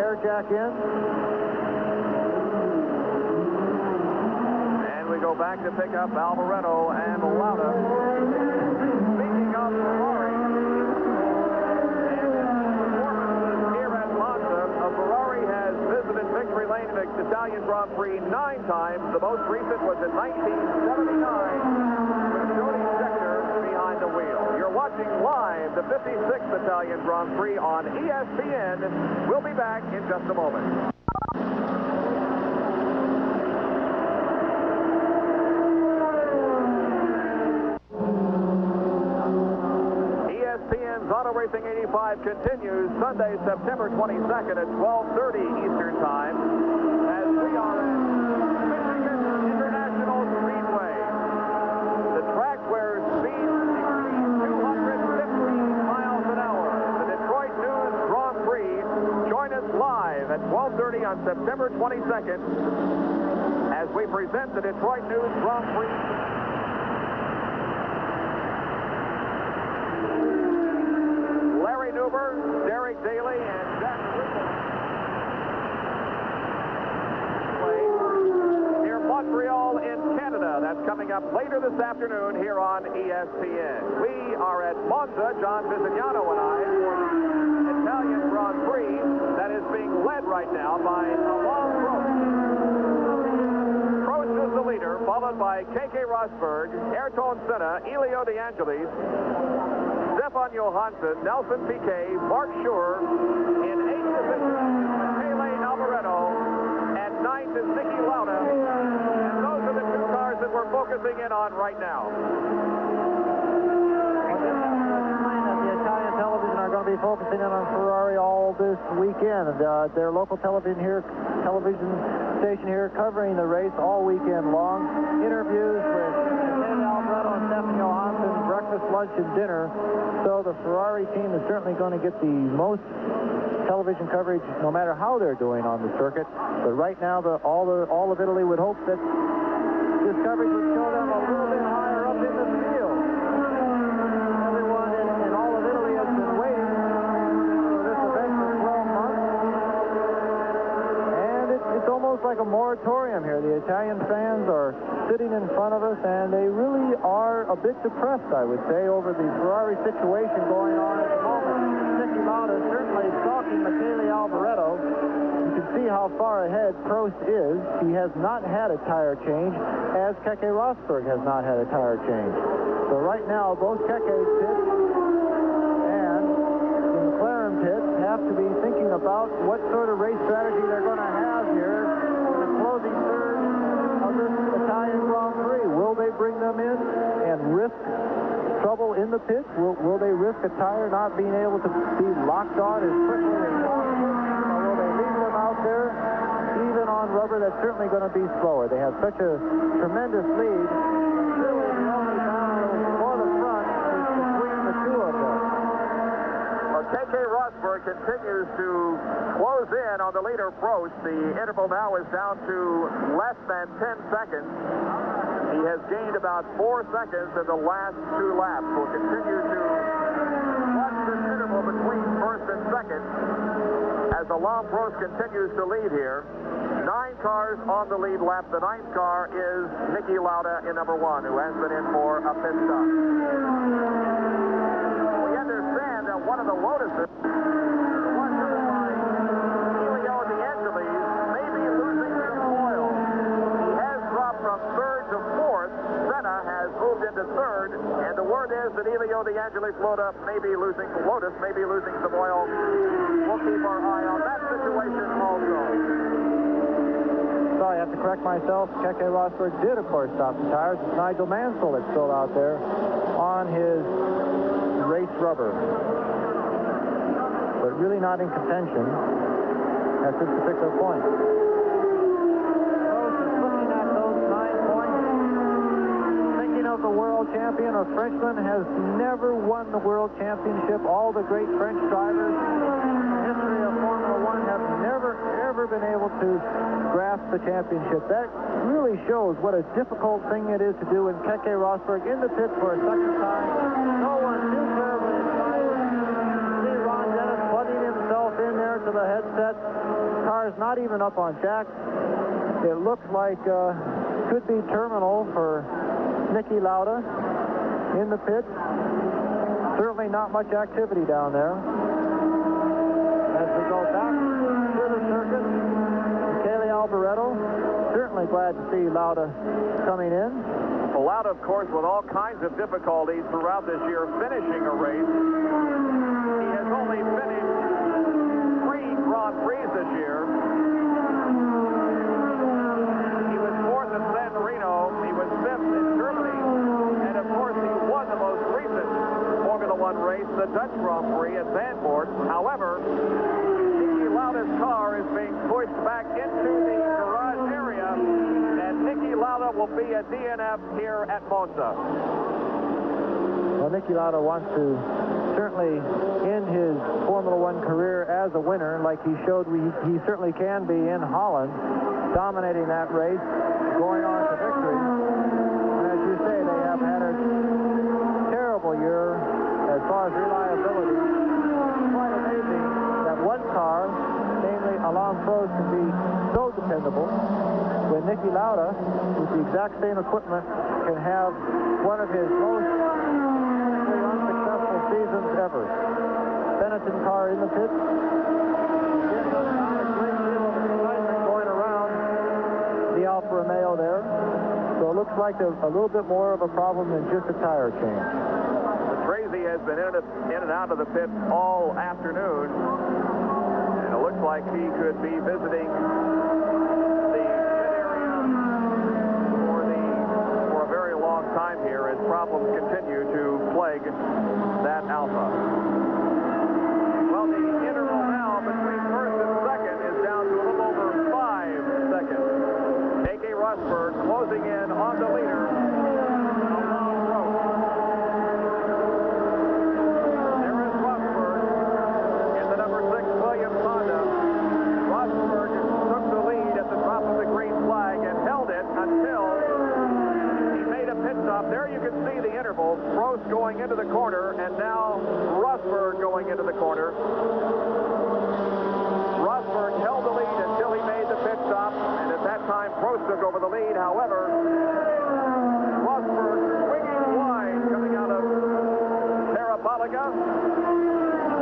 Air jack in. And we go back to pick up Alboreto and Lauda. Speaking of Ferrari, and performances here at Monza, Ferrari has visited victory lane in the Italian Grand Prix 9 times. The most recent was in 1979 with Jody Scheckter behind the wheel. You're watching live the 56th Italian Grand Prix on ESPN. We'll be back in just a moment. ESPN's Auto Racing 85 continues Sunday, September 22nd at 12:30 Eastern Time as we are at Michigan International Speedway, the track where speed exceeds 215 miles an hour. The Detroit News Grand Prix. Join us live at 12:30 on September 22nd as we present the Detroit News Grand Prix. Larry Nuber, Derek Daly, and Jack Whipple near Montreal in Canada. That's coming up later this afternoon here on ESPN. We are at Monza, John Visignano and I, for the Italian Grand Prix that is being led right now by Alain Prost. Prost is the leader, followed by Keke Rosberg, Ayrton Senna, Elio De Angelis, Stefan Johansson, Nelson Piquet, Mark Schur. In 8th position, Michele Alboreto. At 9th is Niki Lauda. And those are the 2 cars that we're focusing in on right now. The Italian television are going to be focusing in on Ferrari all this weekend. Their local television station here covering the race all weekend long. Interviews with Michele Alboreto and Stefan Johansson, breakfast, lunch, and dinner. So the Ferrari team is certainly going to get the most television coverage, no matter how they're doing on the circuit. But right now, all of Italy would hope that this coverage would show them a little bit higher up in the field. Everyone in all of Italy has been waiting for this event for 12 months. And it's almost like a moratorium here. The Italian fans are sitting in front of us, and they really are a bit depressed, I would say, over the Ferrari situation going on at the moment. Niki Lauda certainly stalking Michele Alboreto. You can see how far ahead Prost is. He has not had a tire change, as Keke Rosberg has not had a tire change. So right now, both Keke's pits and the McLaren pits have to be thinking about what sort of race strategy they're going to have here in the closing third of this Italian Grand Prix. Will they bring them in and risk trouble in the pits? Will they risk a tire not being able to be locked on as quickly as possible? Or will they leave them out there, even on rubber that's certainly going to be slower? They have such a tremendous lead. Really, the only battle for the front is between the 2 of them. Well, Keke Rosberg continues to close in on the leader, Prost. The interval now is down to less than 10 seconds. He has gained about 4 seconds in the last 2 laps. Will continue to watch this interval between first and second as Alain Prost continues to lead here. 9 cars on the lead lap. The 9th car is Niki Lauda in number 1, who has been in for a pit stop. We understand that one of the Lotuses, one driven by Elio De Angelis, may be losing some oil. He has dropped from 3rd to 4th. Senna has moved into 3rd, and the word is that Elio De Angelis Lotus may be losing some oil. We'll keep our eye on that situation also. Sorry, I have to correct myself. Keke Rosberg did, of course, stop the tires. It's Nigel Mansell that's still out there on his race rubber. But really not in contention at this particular point. Prost is looking at those 9 points. Thinking of the world champion, a Frenchman has never won the world championship. All the great French drivers in the history of Formula One have never, ever been able to grasp the championship. That really shows what a difficult thing it is to do. And Keke Rosberg in the pit for a second time. No one too terribly excited. See Ron Dennis plugging himself in there to the headset. The car's not even up on jack. It looks like could be terminal for Niki Lauda in the pit. Certainly not much activity down there. As we go back to the circuit, Michele Alboreto, certainly glad to see Lauda coming in. Well, Lauda, of course, with all kinds of difficulties throughout this year finishing a race. He has only finished 3 Grand Prix this year. He was 4th at San Marino. He was 5th in Germany. And, of course, he won the most recent Formula One race, the Dutch Grand Prix at Zandvoort. However, Niki Lauda's car is being pushed back into the garage area, and Niki Lauda will be a DNF here at Monza. Well, Niki Lauda wants to certainly end his Formula One career as a winner, like he showed he certainly can be in Holland, dominating that race, going on to victory. And as you say, they have had a terrible year as far as reliability. It's quite amazing that one car, namely Alain Prost, can be so dependable when Niki Lauda, with the exact same equipment, can have one of his most unsuccessful seasons ever. Benetton car in the pit. Again, not a great deal of excitement going around the Alfa Romeo there. So it looks like a little bit more of a problem than just a tire change. Tracy has been in and out of the pit all afternoon, and it looks like he could be visiting the pit area for a very long time here as problems continue to plague that Alfa. Well, the interval now between first and second is down to a little over 5 seconds. Keke Rosberg closing in on the leader. There you can see the interval. Prost going into the corner, and now Rosberg going into the corner. Rosberg held the lead until he made the pit stop, and at that time Prost took over the lead. However, Rosberg swinging wide coming out of Parabolica,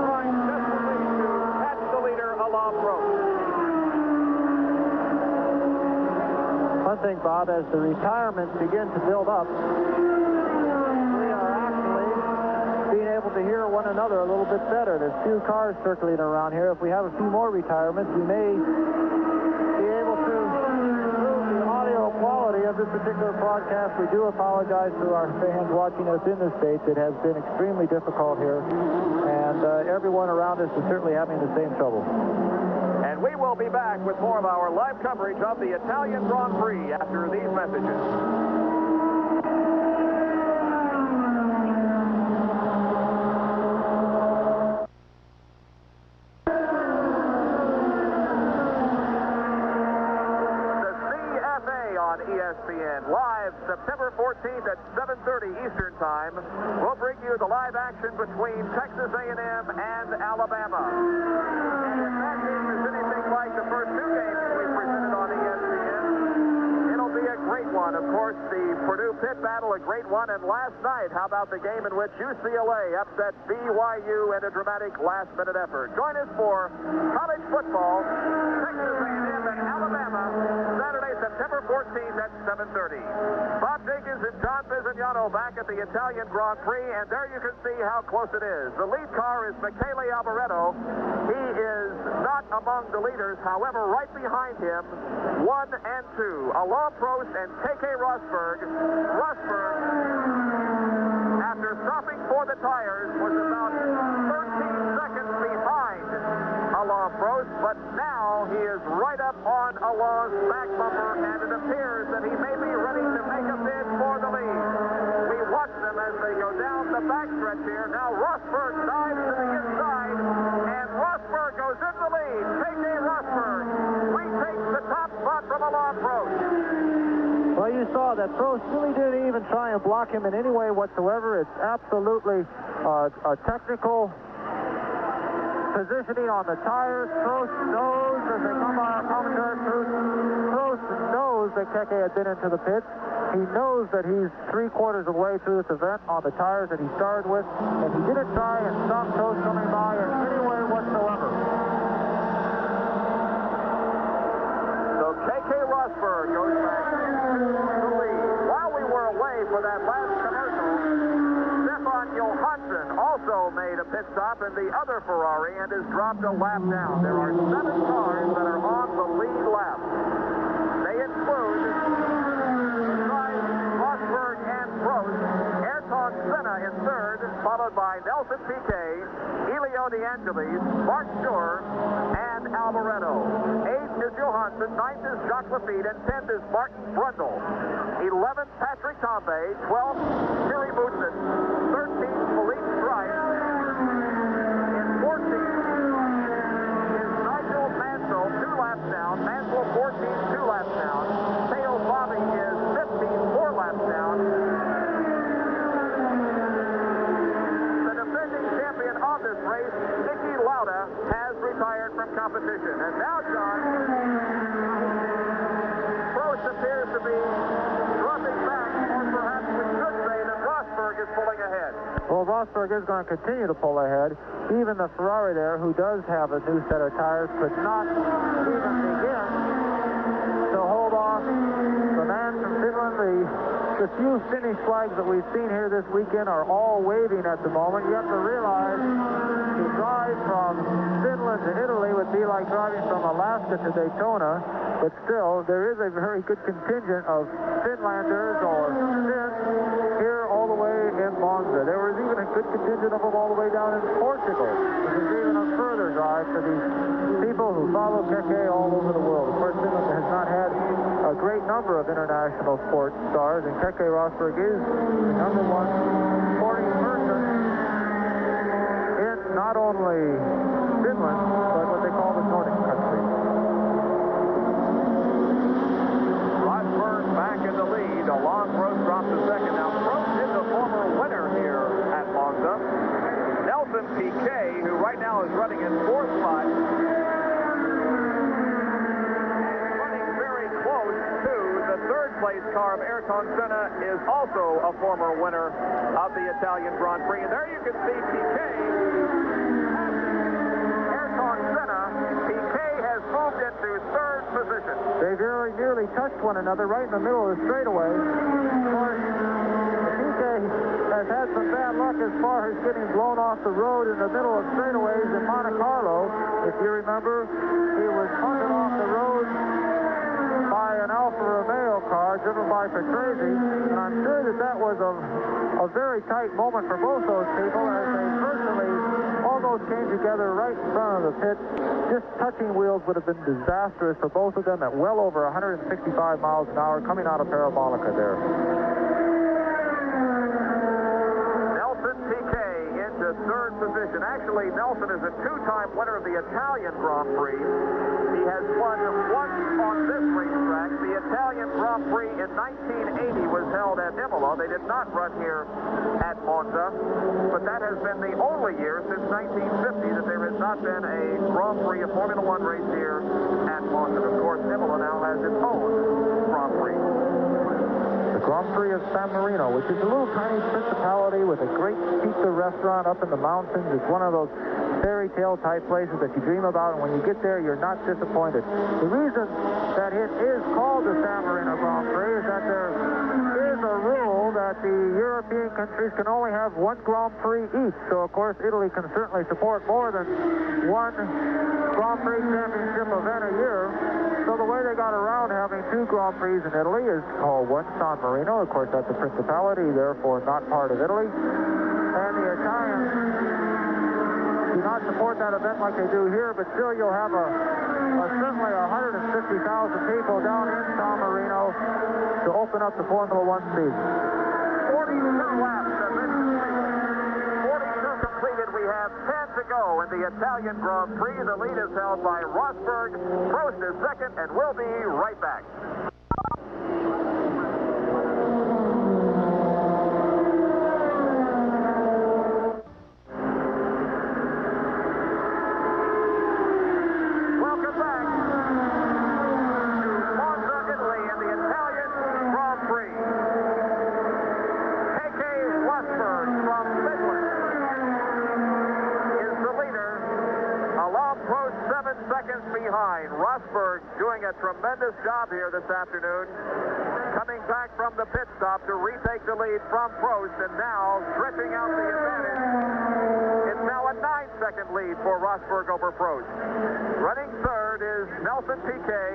trying desperately to catch the leader, Alain Prost. One thing, Bob, as the retirements begin to build up, we are actually being able to hear one another a little bit better. There's few cars circulating around here. If we have a few more retirements, we may be able to improve the audio quality of this particular broadcast. We do apologize to our fans watching us in the States. It has been extremely difficult here, and everyone around us is certainly having the same trouble. And we will be back with more of our live coverage of the Italian Grand Prix after these messages. The CFA on ESPN, live September 14th at 7:30 Eastern Time, we'll bring you the live action between Texas A&M and Alabama. And if that game is anything like the first two games we presented on ESPN, it'll be a great one. Of course, the Purdue-Pitt battle, a great one. And last night, how about the game in which UCLA upset BYU in a dramatic last-minute effort? Join us for college football, Texas A&M and Alabama, Saturday, September 14th at 7:30. Bob Jenkins and John Bisognano back at the Italian Grand Prix, and there you can see how close it is. The lead car is Michele Alboreto. He is not among the leaders. However, right behind him, 1 and 2, Alain Prost and Keke Rosberg. Rosberg, after stopping for the tires, was about 13 seconds behind Alain Prost, but now he is right up on Alain's back bumper, and it appears that he may be ready to make a bid for the lead. We watch them as they go down the backstretch here. Now Rosberg dives to the inside, and Rosberg goes in the lead. Keke Rosberg retakes the top spot from Alain Prost. Well, you saw that Prost really didn't even try and block him in any way whatsoever. It's absolutely a technical positioning on the tires. Prost knows, as they come by our commentary booth, Prost knows that Keke had been into the pits. He knows that he's 3/4 of the way through this event on the tires that he started with, and he didn't try and stop Prost coming by in any way whatsoever. So Keke Rosberg goes back into the lead. While we were away for that last commercial, Stefan Johansson also made a pit stop in the other Ferrari and has dropped a lap down. There are 7 cars that are on the lead lap. They include, besides Rosberg and Prost, Ayrton Senna in third, followed by Nelson Piquet, Elio De Angelis, Mark Schur, and Alboreto. 8th is Johansson, 9th is Jacques Lafitte, and 10th is Martin Brundle. 11th, Patrick Tambay, 12th, Thierry Boutsen, 13th, Philippe Strife, in 14th is Nigel Mansell, 2 laps down, Mansell 14th, 2 laps down, Theo Bobby is 15th, 4 laps down. The defending champion of this race, Niki Lauda, has retired from competition. And now, John, Prost appears to be dropping back, or perhaps we should say that Rosberg is pulling ahead. Well, Rosberg is going to continue to pull ahead. Even the Ferrari there, who does have a new set of tires, could not even begin to hold off the man from Finland. The few Finnish flags that we've seen here this weekend are all waving at the moment. You have to realize to drive from Finland to Italy would be like driving from Alaska to Daytona, but still, there is a very good contingent of Finlanders or Finns here all the way in Monza. There was even a good contingent of them all the way down in Portugal. This is even a further drive for these people who follow Keke all over the world. Of course, Finland has not had a great number of international sports stars, and Keke Rosberg is the #1 sporting person in not only Finland, but what they call the Nordic countries. Rosberg back in the lead. Alain Prost drops to second. Now, Prost is a former winner here at Monza. Nelson Piquet, who right now is running in 4th spot, running very close to the 3rd place car of Ayrton Senna, is also a former winner of the Italian Grand Prix. And there you can see Piquet passing Ayrton Senna. Piquet has moved into 3rd position. They very nearly touched one another right in the middle of the straightaway. Of course, Piquet has had some bad luck as far as getting blown off the road in the middle of straightaways in Monte Carlo. If you remember, he was punted off the road by an Alfa Romeo car driven by Patrese, and I'm sure that that was a very tight moment for both those people as they virtually almost came together right in front of the pit. Just touching wheels would have been disastrous for both of them at well over 165 miles an hour coming out of Parabolica there. Nelson Piquet into the third position. Actually, Nelson is a two-time winner of the Italian Grand Prix. He has won once on this racetrack. The Italian Grand Prix in 1980 was held at Imola. They did not run here at Monza, but that has been the only year since 1950 that there has not been a Grand Prix, a Formula One race here at Monza. Of course, Imola now has its own Grand Prix. The Grand Prix of San Marino, which is a little tiny principality with a great pizza restaurant up in the mountains. It's one of those fairy tale type places that you dream about, and when you get there, you're not disappointed. The reason that it is called the San Marino Grand Prix is that there is a rule that the European countries can only have one Grand Prix each. So, of course, Italy can certainly support more than one Grand Prix championship event a year. So the way they got around having two Grand Prix in Italy is called one San Marino. Of course, that's a principality, therefore not part of Italy. And the Italians do not support that event like they do here, but still you'll have certainly 150,000 people down in San Marino to open up the Formula One season. 42 laps have been completed. 42 completed. We have 10 to go in the Italian Grand Prix. The lead is held by Rosberg. Prost is second, and we'll be right back. Welcome back to Monza, Italy, in the Italian Grand Prix. Keke Rosberg from Finland is the leader. Alain Prost 7 seconds behind. Rosberg doing a tremendous job here this afternoon, coming back from the pit stop to retake the lead from Prost, and now stretching out the advantage. It's now a 9-second lead for Rosberg over Prost. Running third is Nelson Piquet,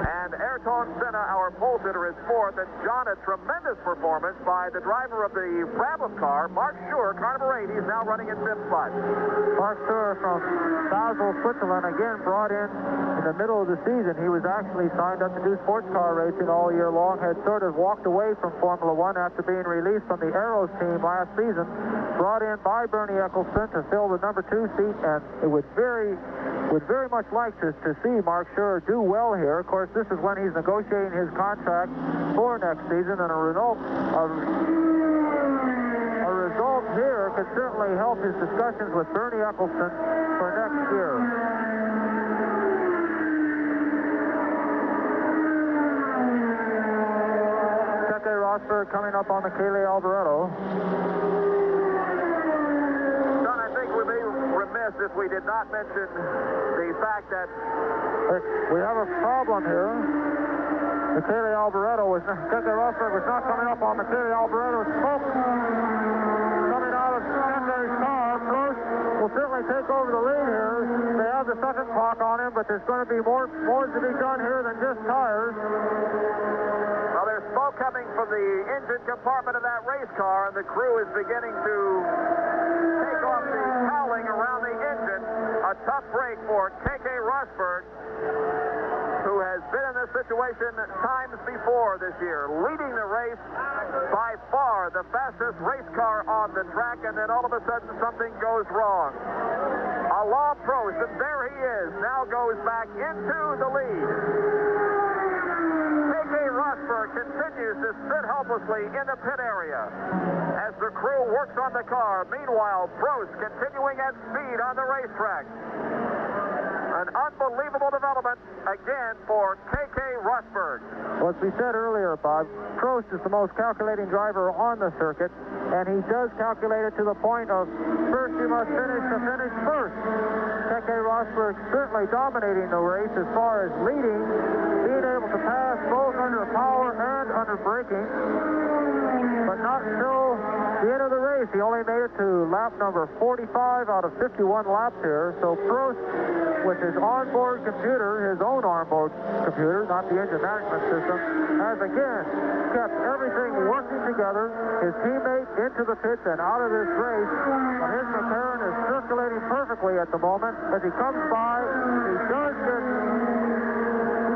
and Ayrton Senna, our pole sitter, is fourth. And John, a tremendous performance by the driver of the Brabham car, Mark Schur, car number 8. He's now running in 5th spot. Mark Schur from Basel, Switzerland, again brought in the middle of the season. He was actually signed up to do sports car racing all year long, had sort of walked away from Formula One after being released from the Arrows team last season, brought in by Bernie Eccleston to fill the number 2 seat, and it would very much like to see Mark Schur do well here. Of course, this is when he's negotiating his contract for next season, and a result here could certainly help his discussions with Bernie Eccleston for next year. Keke Rosberg coming up on the Cayley Alboreto. John, I think we'd be remiss if we did not mention the fact that we have a problem here. The Cayley Alboreto Keke Rosberg was not coming up on the Cayley Alboreto. Smoke coming out of Keke's car. Prost will certainly take over the lead here. They have the second clock on him, but there's going to be more to be done here than just tires. Well, there's smoke coming from the engine compartment of that race car, and the crew is beginning to take off the cowling around the engine. A tough break for Keke Rosberg, who has been in this situation times before this year, leading the race, by far the fastest race car on the track, and then all of a sudden something goes wrong. Alain Prost, and there he is, now goes back into the lead. Keke Rosberg continues to sit helplessly in the pit area as the crew works on the car. Meanwhile, Prost continuing at speed on the racetrack. An unbelievable development again for Keke Rosberg. Well, as we said earlier, Bob, Prost is the most calculating driver on the circuit, and he does calculate it to the point of first you must finish to finish first. Keke Rosberg certainly dominating the race as far as leading, being able to pass both under power and under braking, but not until the end of the race. He only made it to lap number 45 out of 51 laps here. So Prost, with his onboard computer, his own onboard computer, not the engine management system, has again kept everything working together. His teammate into the pits and out of this race, and his McLaren is circulating perfectly at the moment. As he comes by, he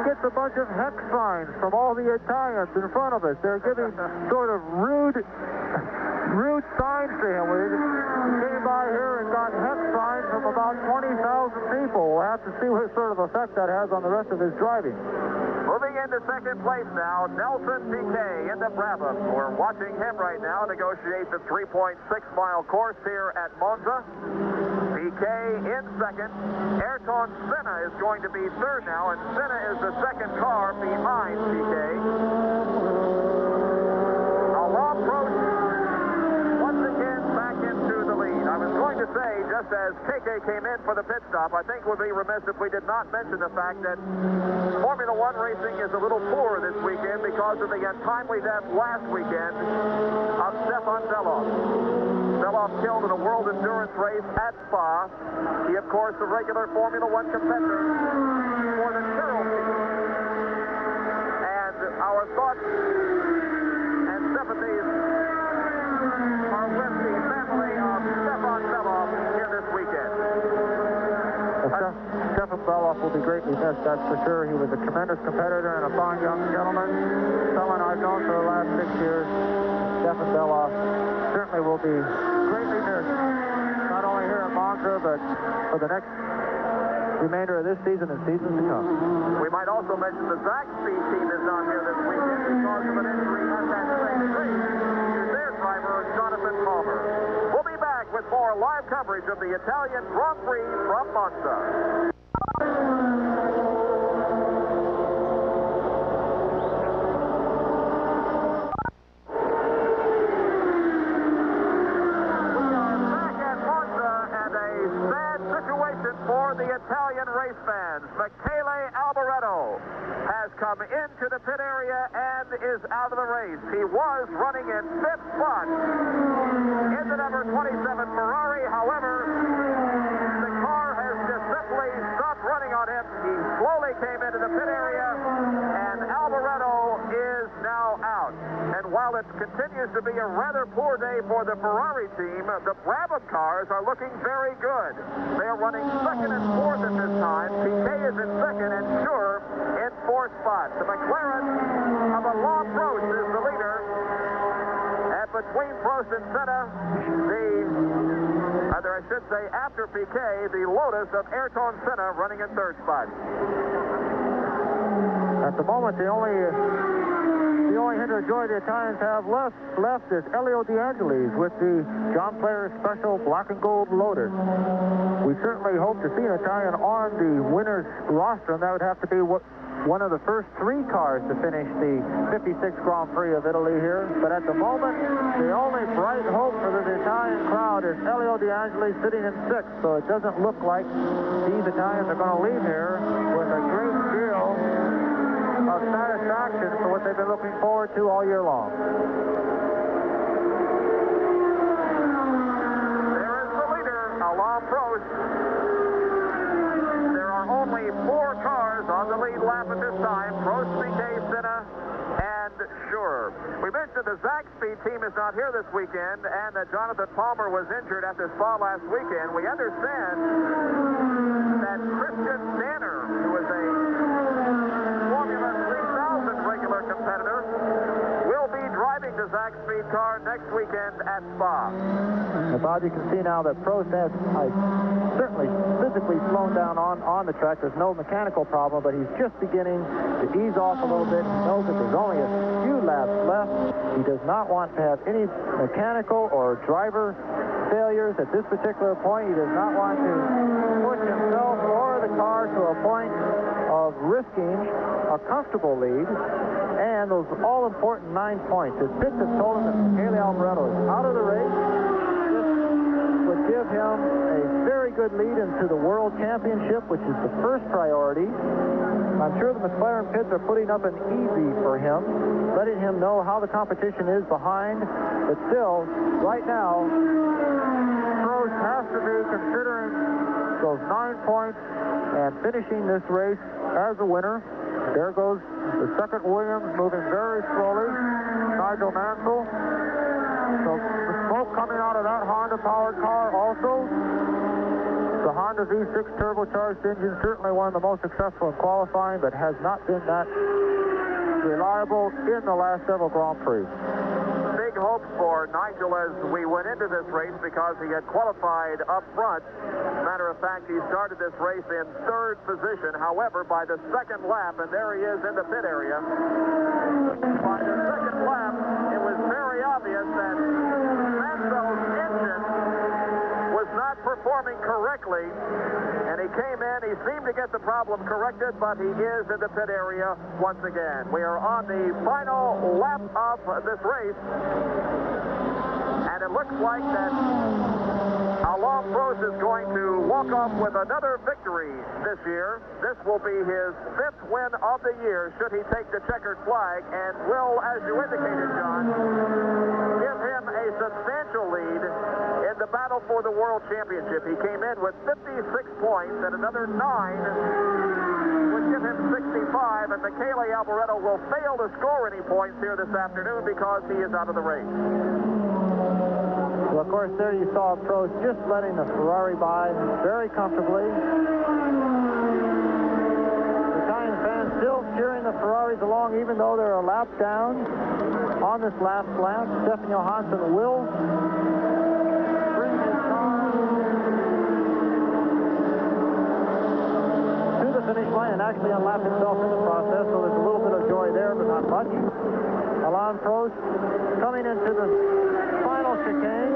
gets a bunch of hex signs from all the Italians in front of us. They're giving sort of rude signs to him. He came by have to see what sort of effect that has on the rest of his driving. Moving into second place now, Nelson Piquet in the Brabham. We're watching him right now negotiate the 3.6-mile course here at Monza. Piquet in second. Ayrton Senna is going to be third now, and Senna is the second car behind Piquet. Alain Prost once again back into the lead. I was going to say, just as Piquet came in for the pit stop, I think we'd be remiss if we did not mention the fact that Formula One racing is a little poor this weekend because of the untimely death last weekend of Stefan Bellof. Bellof killed in a world endurance race at Spa. He, of course, the regular Formula One competitor for the Tyrrell team. And our thoughts and sympathies are with the family of Stefan Bellof here this weekend. Stefan Bellof will be greatly missed, that's for sure. He was a tremendous competitor and a fine young gentleman. Someone I've known for the last 6 years. Stefan Bellof certainly will be greatly missed, not only here at Monza, but for the next remainder of this season and seasons to come. We might also mention the Zaxby team is not here this weekend because of an injury at that same race to their driver, Jonathan Palmer. We'll be back with more live coverage of the Italian Grand Prix from Monza. For the Italian race fans, Michele Alboreto has come into the pit area and is out of the race. He was running in 5th spot in the number 27 Ferrari. However, the car has just simply stopped running on him. He slowly came into the pit area, and Alboreto is now out. And while it continues to be a rather poor day for the Ferrari team, the Brabham cars are looking very good. They are running second and fourth at this time. Piquet is in second and Schurer in 4th spot. The McLaren of Alain Prost is the leader. And between Prost and Senna, I should say after Piquet, the Lotus of Ayrton Senna running in 3rd spot. At the moment, the only hinder joy the Italians have left is Elio De Angelis with the John Player Special Black and Gold Lotus. We certainly hope to see an Italian on the winner's roster, and that would have to be one of the first 3 cars to finish the 56th Grand Prix of Italy here. But at the moment, the only bright hope for the Italian crowd is Elio De Angelis sitting in 6th, so it doesn't look like these Italians are going to leave here with a great deal of satisfaction for what they've been looking forward to all year long. There is the leader, Alain Prost. There are only 4 cars on the lead lap at this time. Prost, Piquet, Senna, and Schurer. We mentioned the Zaxby team is not here this weekend, and that Jonathan Palmer was injured at this Spa last weekend. We understand that Christian Danner, who is a Formula 3000 regular competitor, will be driving the Zaxby car next weekend at Spa. Now, Bob, you can see now that Prost has certainly physically slowed down on the track. There's no mechanical problem, but he's just beginning to ease off a little bit. He knows that there's only a few laps left. He does not want to have any mechanical or driver failures at this particular point. He does not want to push himself or the car to a point of risking a comfortable lead. And those all-important 9 points. His pits have told him that Michele Alboreto is out of the race. This would give him a very good lead into the World Championship, which is the first priority. I'm sure the McLaren pits are putting up an easy for him, letting him know how the competition is behind. But still, right now, Prost has to be considering those 9 points and finishing this race as a winner. There goes the second Williams, moving very slowly. Nigel Mansell. So the smoke coming out of that Honda-powered car also. The Honda V6 turbocharged engine, certainly one of the most successful in qualifying, but has not been that reliable in the last several Grand Prix. Big hopes for Nigel as we went into this race because he had qualified up front. Matter of fact, he started this race in 3rd position. However, by the 2nd lap, and there he is in the pit area, by the 2nd lap, it was very obvious that Mansell's engine was not performing correctly, and he came in. He seemed to get the problem corrected, but he is in the pit area once again. We are on the final lap of this race, and it looks like that Alain Prost is going to walk off with another victory this year. This will be his 5th win of the year should he take the checkered flag, and will, as you indicated, John, give him a substantial lead in the battle for the World Championship. He came in with 56 points, and another 9 would give him 65, and Michele Alboreto will fail to score any points here this afternoon because he is out of the race. Well, of course, there you saw Prost just letting the Ferrari by very comfortably. The Italian fans still cheering the Ferraris along, even though they're a lap down on this last lap. Stefan Johansson will bring his car to the finish line and actually unlap himself in the process, so there's a little bit of joy there, but not much. Alain Prost coming into the final chicane,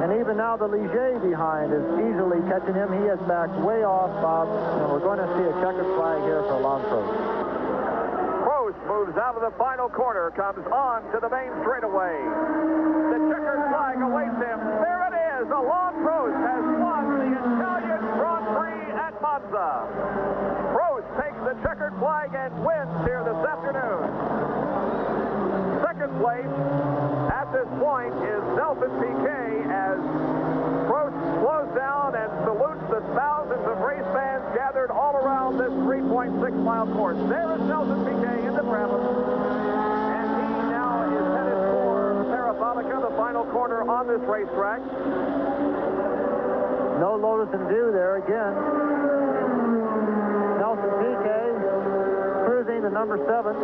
and even now the Ligier behind is easily catching him. He is back way off, Bob, and we're going to see a checkered flag here for Alain Prost. Prost moves out of the final corner, comes on to the main straightaway. The checkered flag awaits him. There it is. Alain Prost has won the Italian Grand Prix at Monza. Prost takes the checkered flag and wins here this afternoon. Second place at this point is Nelson Piquet as Prost slows down and salutes the thousands of race fans gathered all around this 3.6-mile course. There is Nelson Piquet in the Brabham, and he now is headed for Parabolica, the final corner on this racetrack. No Lotus in view there again. Nelson Piquet cruising to number 7.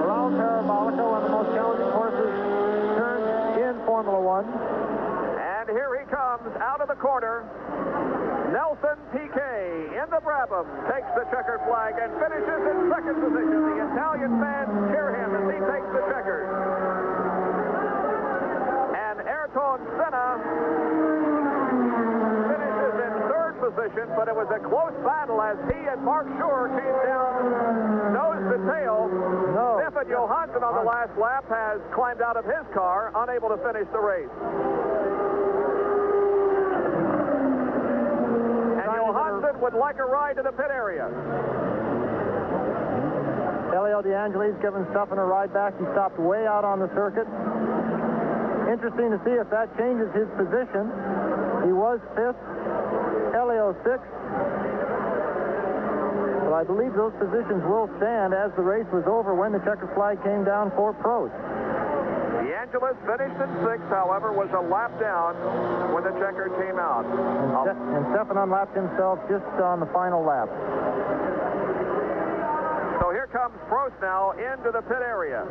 Around Parabolica, one of the most challenging courses turns in Formula One. And here he comes out of the corner. Nelson Piquet in the Brabham takes the checkered flag and finishes in 2nd position. The Italian fans cheer him as he takes the checkers. And Ayrton Senna finishes in 3rd position, but it was a close battle as he and Mark Schur came down nose to tail. Stefan Johansson on the last lap has climbed out of his car, unable to finish the race. And Johansson would like a ride to the pit area. Elio De Angelis giving Stefan a ride back. He stopped way out on the circuit. Interesting to see if that changes his position. He was 5th, Elio 6th. But I believe those positions will stand as the race was over when the checkered flag came down for Prost. De Angelis finished in 6th, however, was a lap down when the checker came out. And Stefan unlapped himself just on the final lap. So here comes Prost now into the pit area.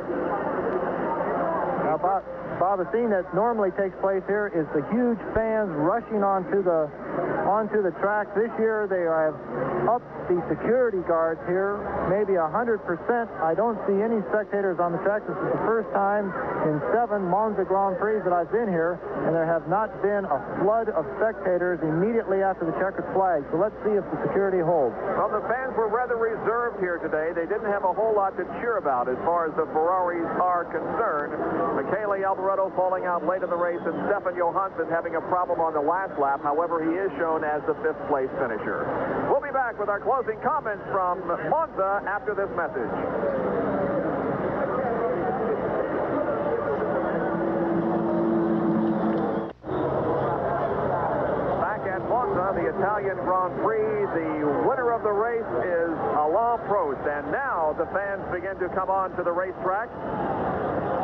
Now, Bob, the scene that normally takes place here is the huge fans rushing onto the track. This year they have upped the security guards here, maybe 100%. I don't see any spectators on the track. This is the first time in 7 Monza Grand Prix that I've been here, and there have not been a flood of spectators immediately after the checkered flag. So let's see if the security holds. Well, the fans were rather reserved here today. They didn't have a whole lot to cheer about as far as the Ferraris are concerned. Michele Alboreto falling out late in the race, and Stefan Johansson having a problem on the last lap. However, he is shown as the 5th place finisher. We'll be back with our closing comments from Monza after this message. Back at Monza, the Italian Grand Prix, the winner of the race is Alain Prost, and now the fans begin to come on to the racetrack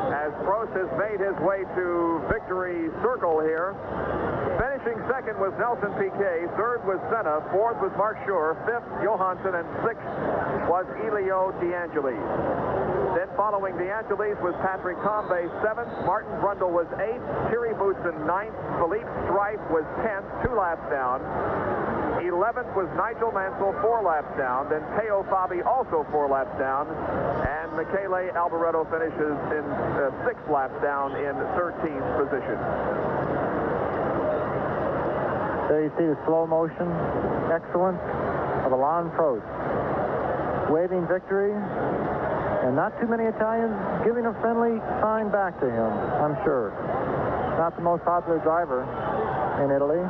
as Prost has made his way to victory circle here. Finishing 2nd was Nelson Piquet, 3rd was Senna, 4th was Mark Schur, 5th Johansson, and 6th was Elio De Angelis. Then following De Angelis was Patrick Tambay, 7th. Martin Brundle was 8th. Thierry Boutsen, 9th. Philippe Strife was 10th, 2 laps down. 11th was Nigel Mansell, 4 laps down. Then Teo Fabi, also 4 laps down. And Michele Alboreto finishes in 6 laps down in 13th position. There you see the slow motion excellence of Alain Prost. Waving victory, and not too many Italians giving a friendly sign back to him, I'm sure. Not the most popular driver in Italy.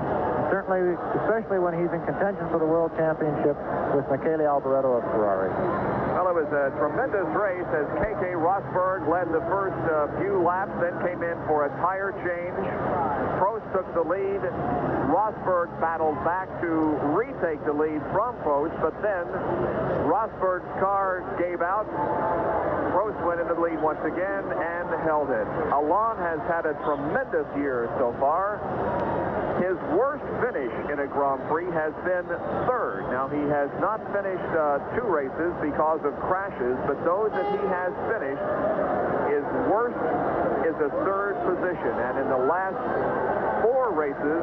Certainly, especially when he's in contention for the World Championship with Michele Alboreto of Ferrari. Well, it was a tremendous race as Keke Rosberg led the first few laps, then came in for a tire change. Prost took the lead. Rosberg battled back to retake the lead from Prost, but then Rosberg's car gave out. Prost went into the lead once again and held it. Alain has had a tremendous year so far. His worst finish in a Grand Prix has been 3rd. Now, he has not finished 2 races because of crashes, but those that he has finished, his worst is a 3rd position. And in the last 4 races,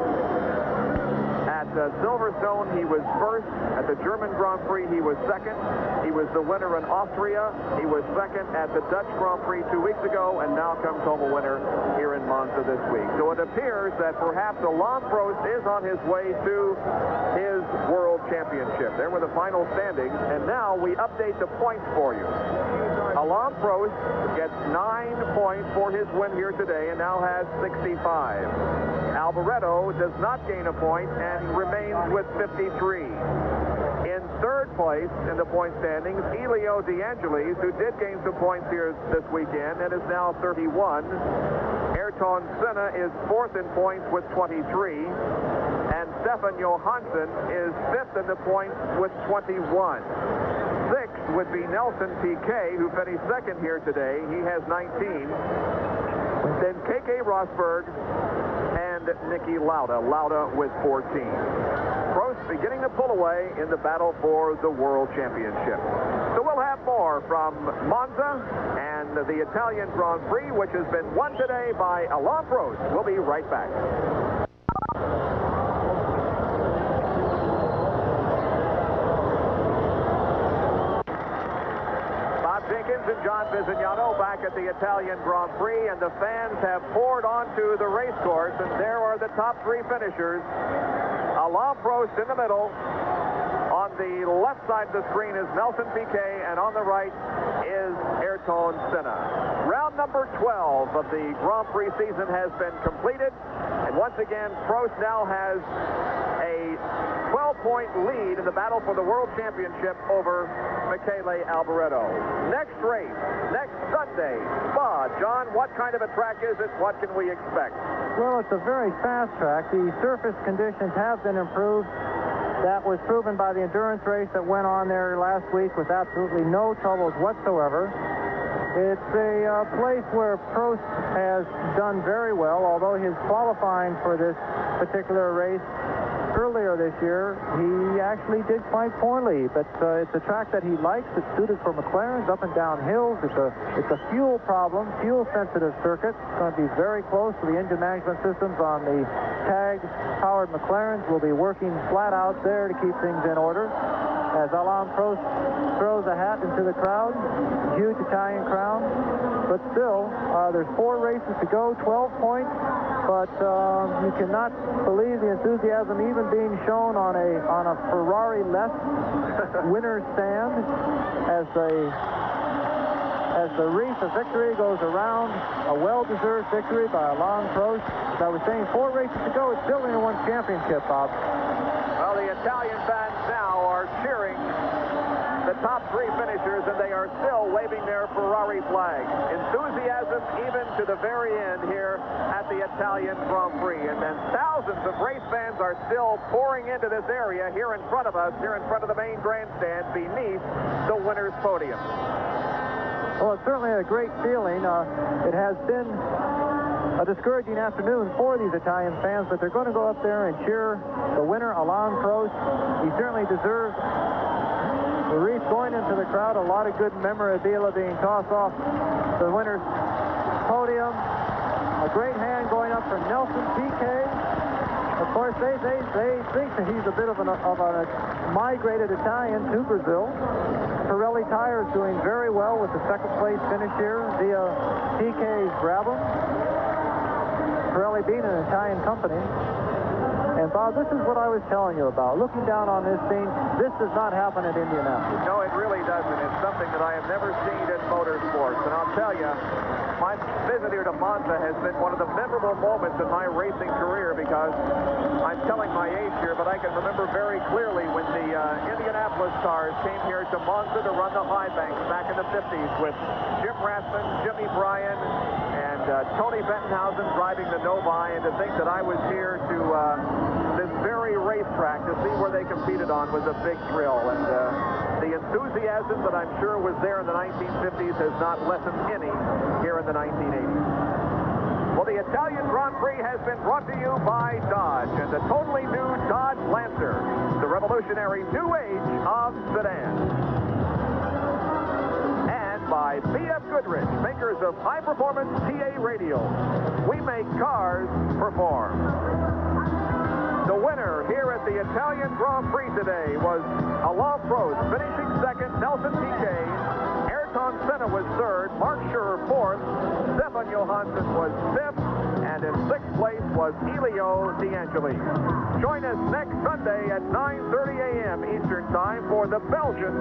at Silverstone, he was 1st. At the German Grand Prix, he was 2nd. He was the winner in Austria. He was 2nd at the Dutch Grand Prix 2 weeks ago, and now comes home a winner here in Monza this week. So it appears that perhaps Alain Prost is on his way to his World Championship. There were the final standings, and now we update the points for you. Alain Prost gets 9 points for his win here today and now has 65. Alboreto does not gain a point and remains with 53. In 3rd place in the point standings, Elio De Angelis, who did gain some points here this weekend and is now 31. Ayrton Senna is 4th in points with 23. And Stefan Johansson is 5th in the points with 21. 6th would be Nelson Piquet, who finished 2nd here today. He has 19. Then Keke Rosberg and Niki Lauda. Lauda with 14. Prost beginning to pull away in the battle for the World Championship. So we'll have more from Monza and the Italian Grand Prix, which has been won today by Alain Prost. We'll be right back. Jenkins and John Visignano back at the Italian Grand Prix, and the fans have poured onto the race course, and there are the top 3 finishers. Alain Prost in the middle. On the left side of the screen is Nelson Piquet, and on the right is Ayrton Senna. Round number 12 of the Grand Prix season has been completed, and once again, Prost now has a 12-point lead in the battle for the World Championship over Michele Alboreto. Next race, next Sunday, Spa. John, what kind of a track is it? What can we expect? Well, it's a very fast track. The surface conditions have been improved. That was proven by the endurance race that went on there last week with absolutely no troubles whatsoever. It's a place where Prost has done very well, although his qualifying for this particular race earlier this year, he actually did quite poorly, but it's a track that he likes. It's suited for McLarens, up and down hills. It's a fuel problem, fuel-sensitive circuit. It's going to be very close to the engine management systems on the Tag-powered McLarens. Will be working flat out there to keep things in order. As Alain Prost throws a hat into the crowd, huge Italian crowd, but still, there's 4 races to go, 12 points. But you cannot believe the enthusiasm even being shown on a Ferrari-less winner's stand as the wreath of victory goes around. A well-deserved victory by Alain Prost. As I was saying, 4 races to go. It's still only 1 championship, Bob. Well, the Italian fans now are cheering the top 3 finishers, and they are still waving their Ferrari flag. Enthusiasm even to the very end here at the Italian Grand Prix. And then thousands of race fans are still pouring into this area here in front of us, here in front of the main grandstand beneath the winner's podium. Well, it's certainly a great feeling. It has been a discouraging afternoon for these Italian fans, but they're going to go up there and cheer the winner, Alain Prost. He certainly deserves The wreath going into the crowd, a lot of good memorabilia being tossed off the winner's podium. A great hand going up for Nelson Piquet. Of course, they think that he's a bit of a migrated Italian to Brazil. Pirelli Tires doing very well with the second place finish here via Piquet's Brabham. Pirelli being an Italian company. And Bob, this is what I was telling you about. Looking down on this scene, this does not happen at Indianapolis. No, it really doesn't. It's something that I have never seen in motorsports. And I'll tell you, my visit here to Monza has been one of the memorable moments in my racing career because I'm telling my age here, but I can remember very clearly when the Indianapolis cars came here to Monza to run the high banks back in the 50s with Jim Rathman, Jimmy Bryan, and Tony Bettenhausen driving the Novi, and to think that I was here to this very racetrack to see where they competed on was a big thrill. And the enthusiasm that I'm sure was there in the 1950s has not lessened any here in the 1980s. Well, the Italian Grand Prix has been brought to you by Dodge and the totally new Dodge Lancer, the revolutionary new age of sedans. And by B.F. Goodrich, makers of high-performance TA radials. We make cars perform. The winner here at the Italian Grand Prix today was Alain Prost, finishing second, Nelson Piquet. Ayrton Senna was third, Mark Schurer fourth, Stefan Johansson was fifth, and in sixth place was Elio De Angelis. Join us next Sunday at 9:30 a.m. Eastern Time for the Belgian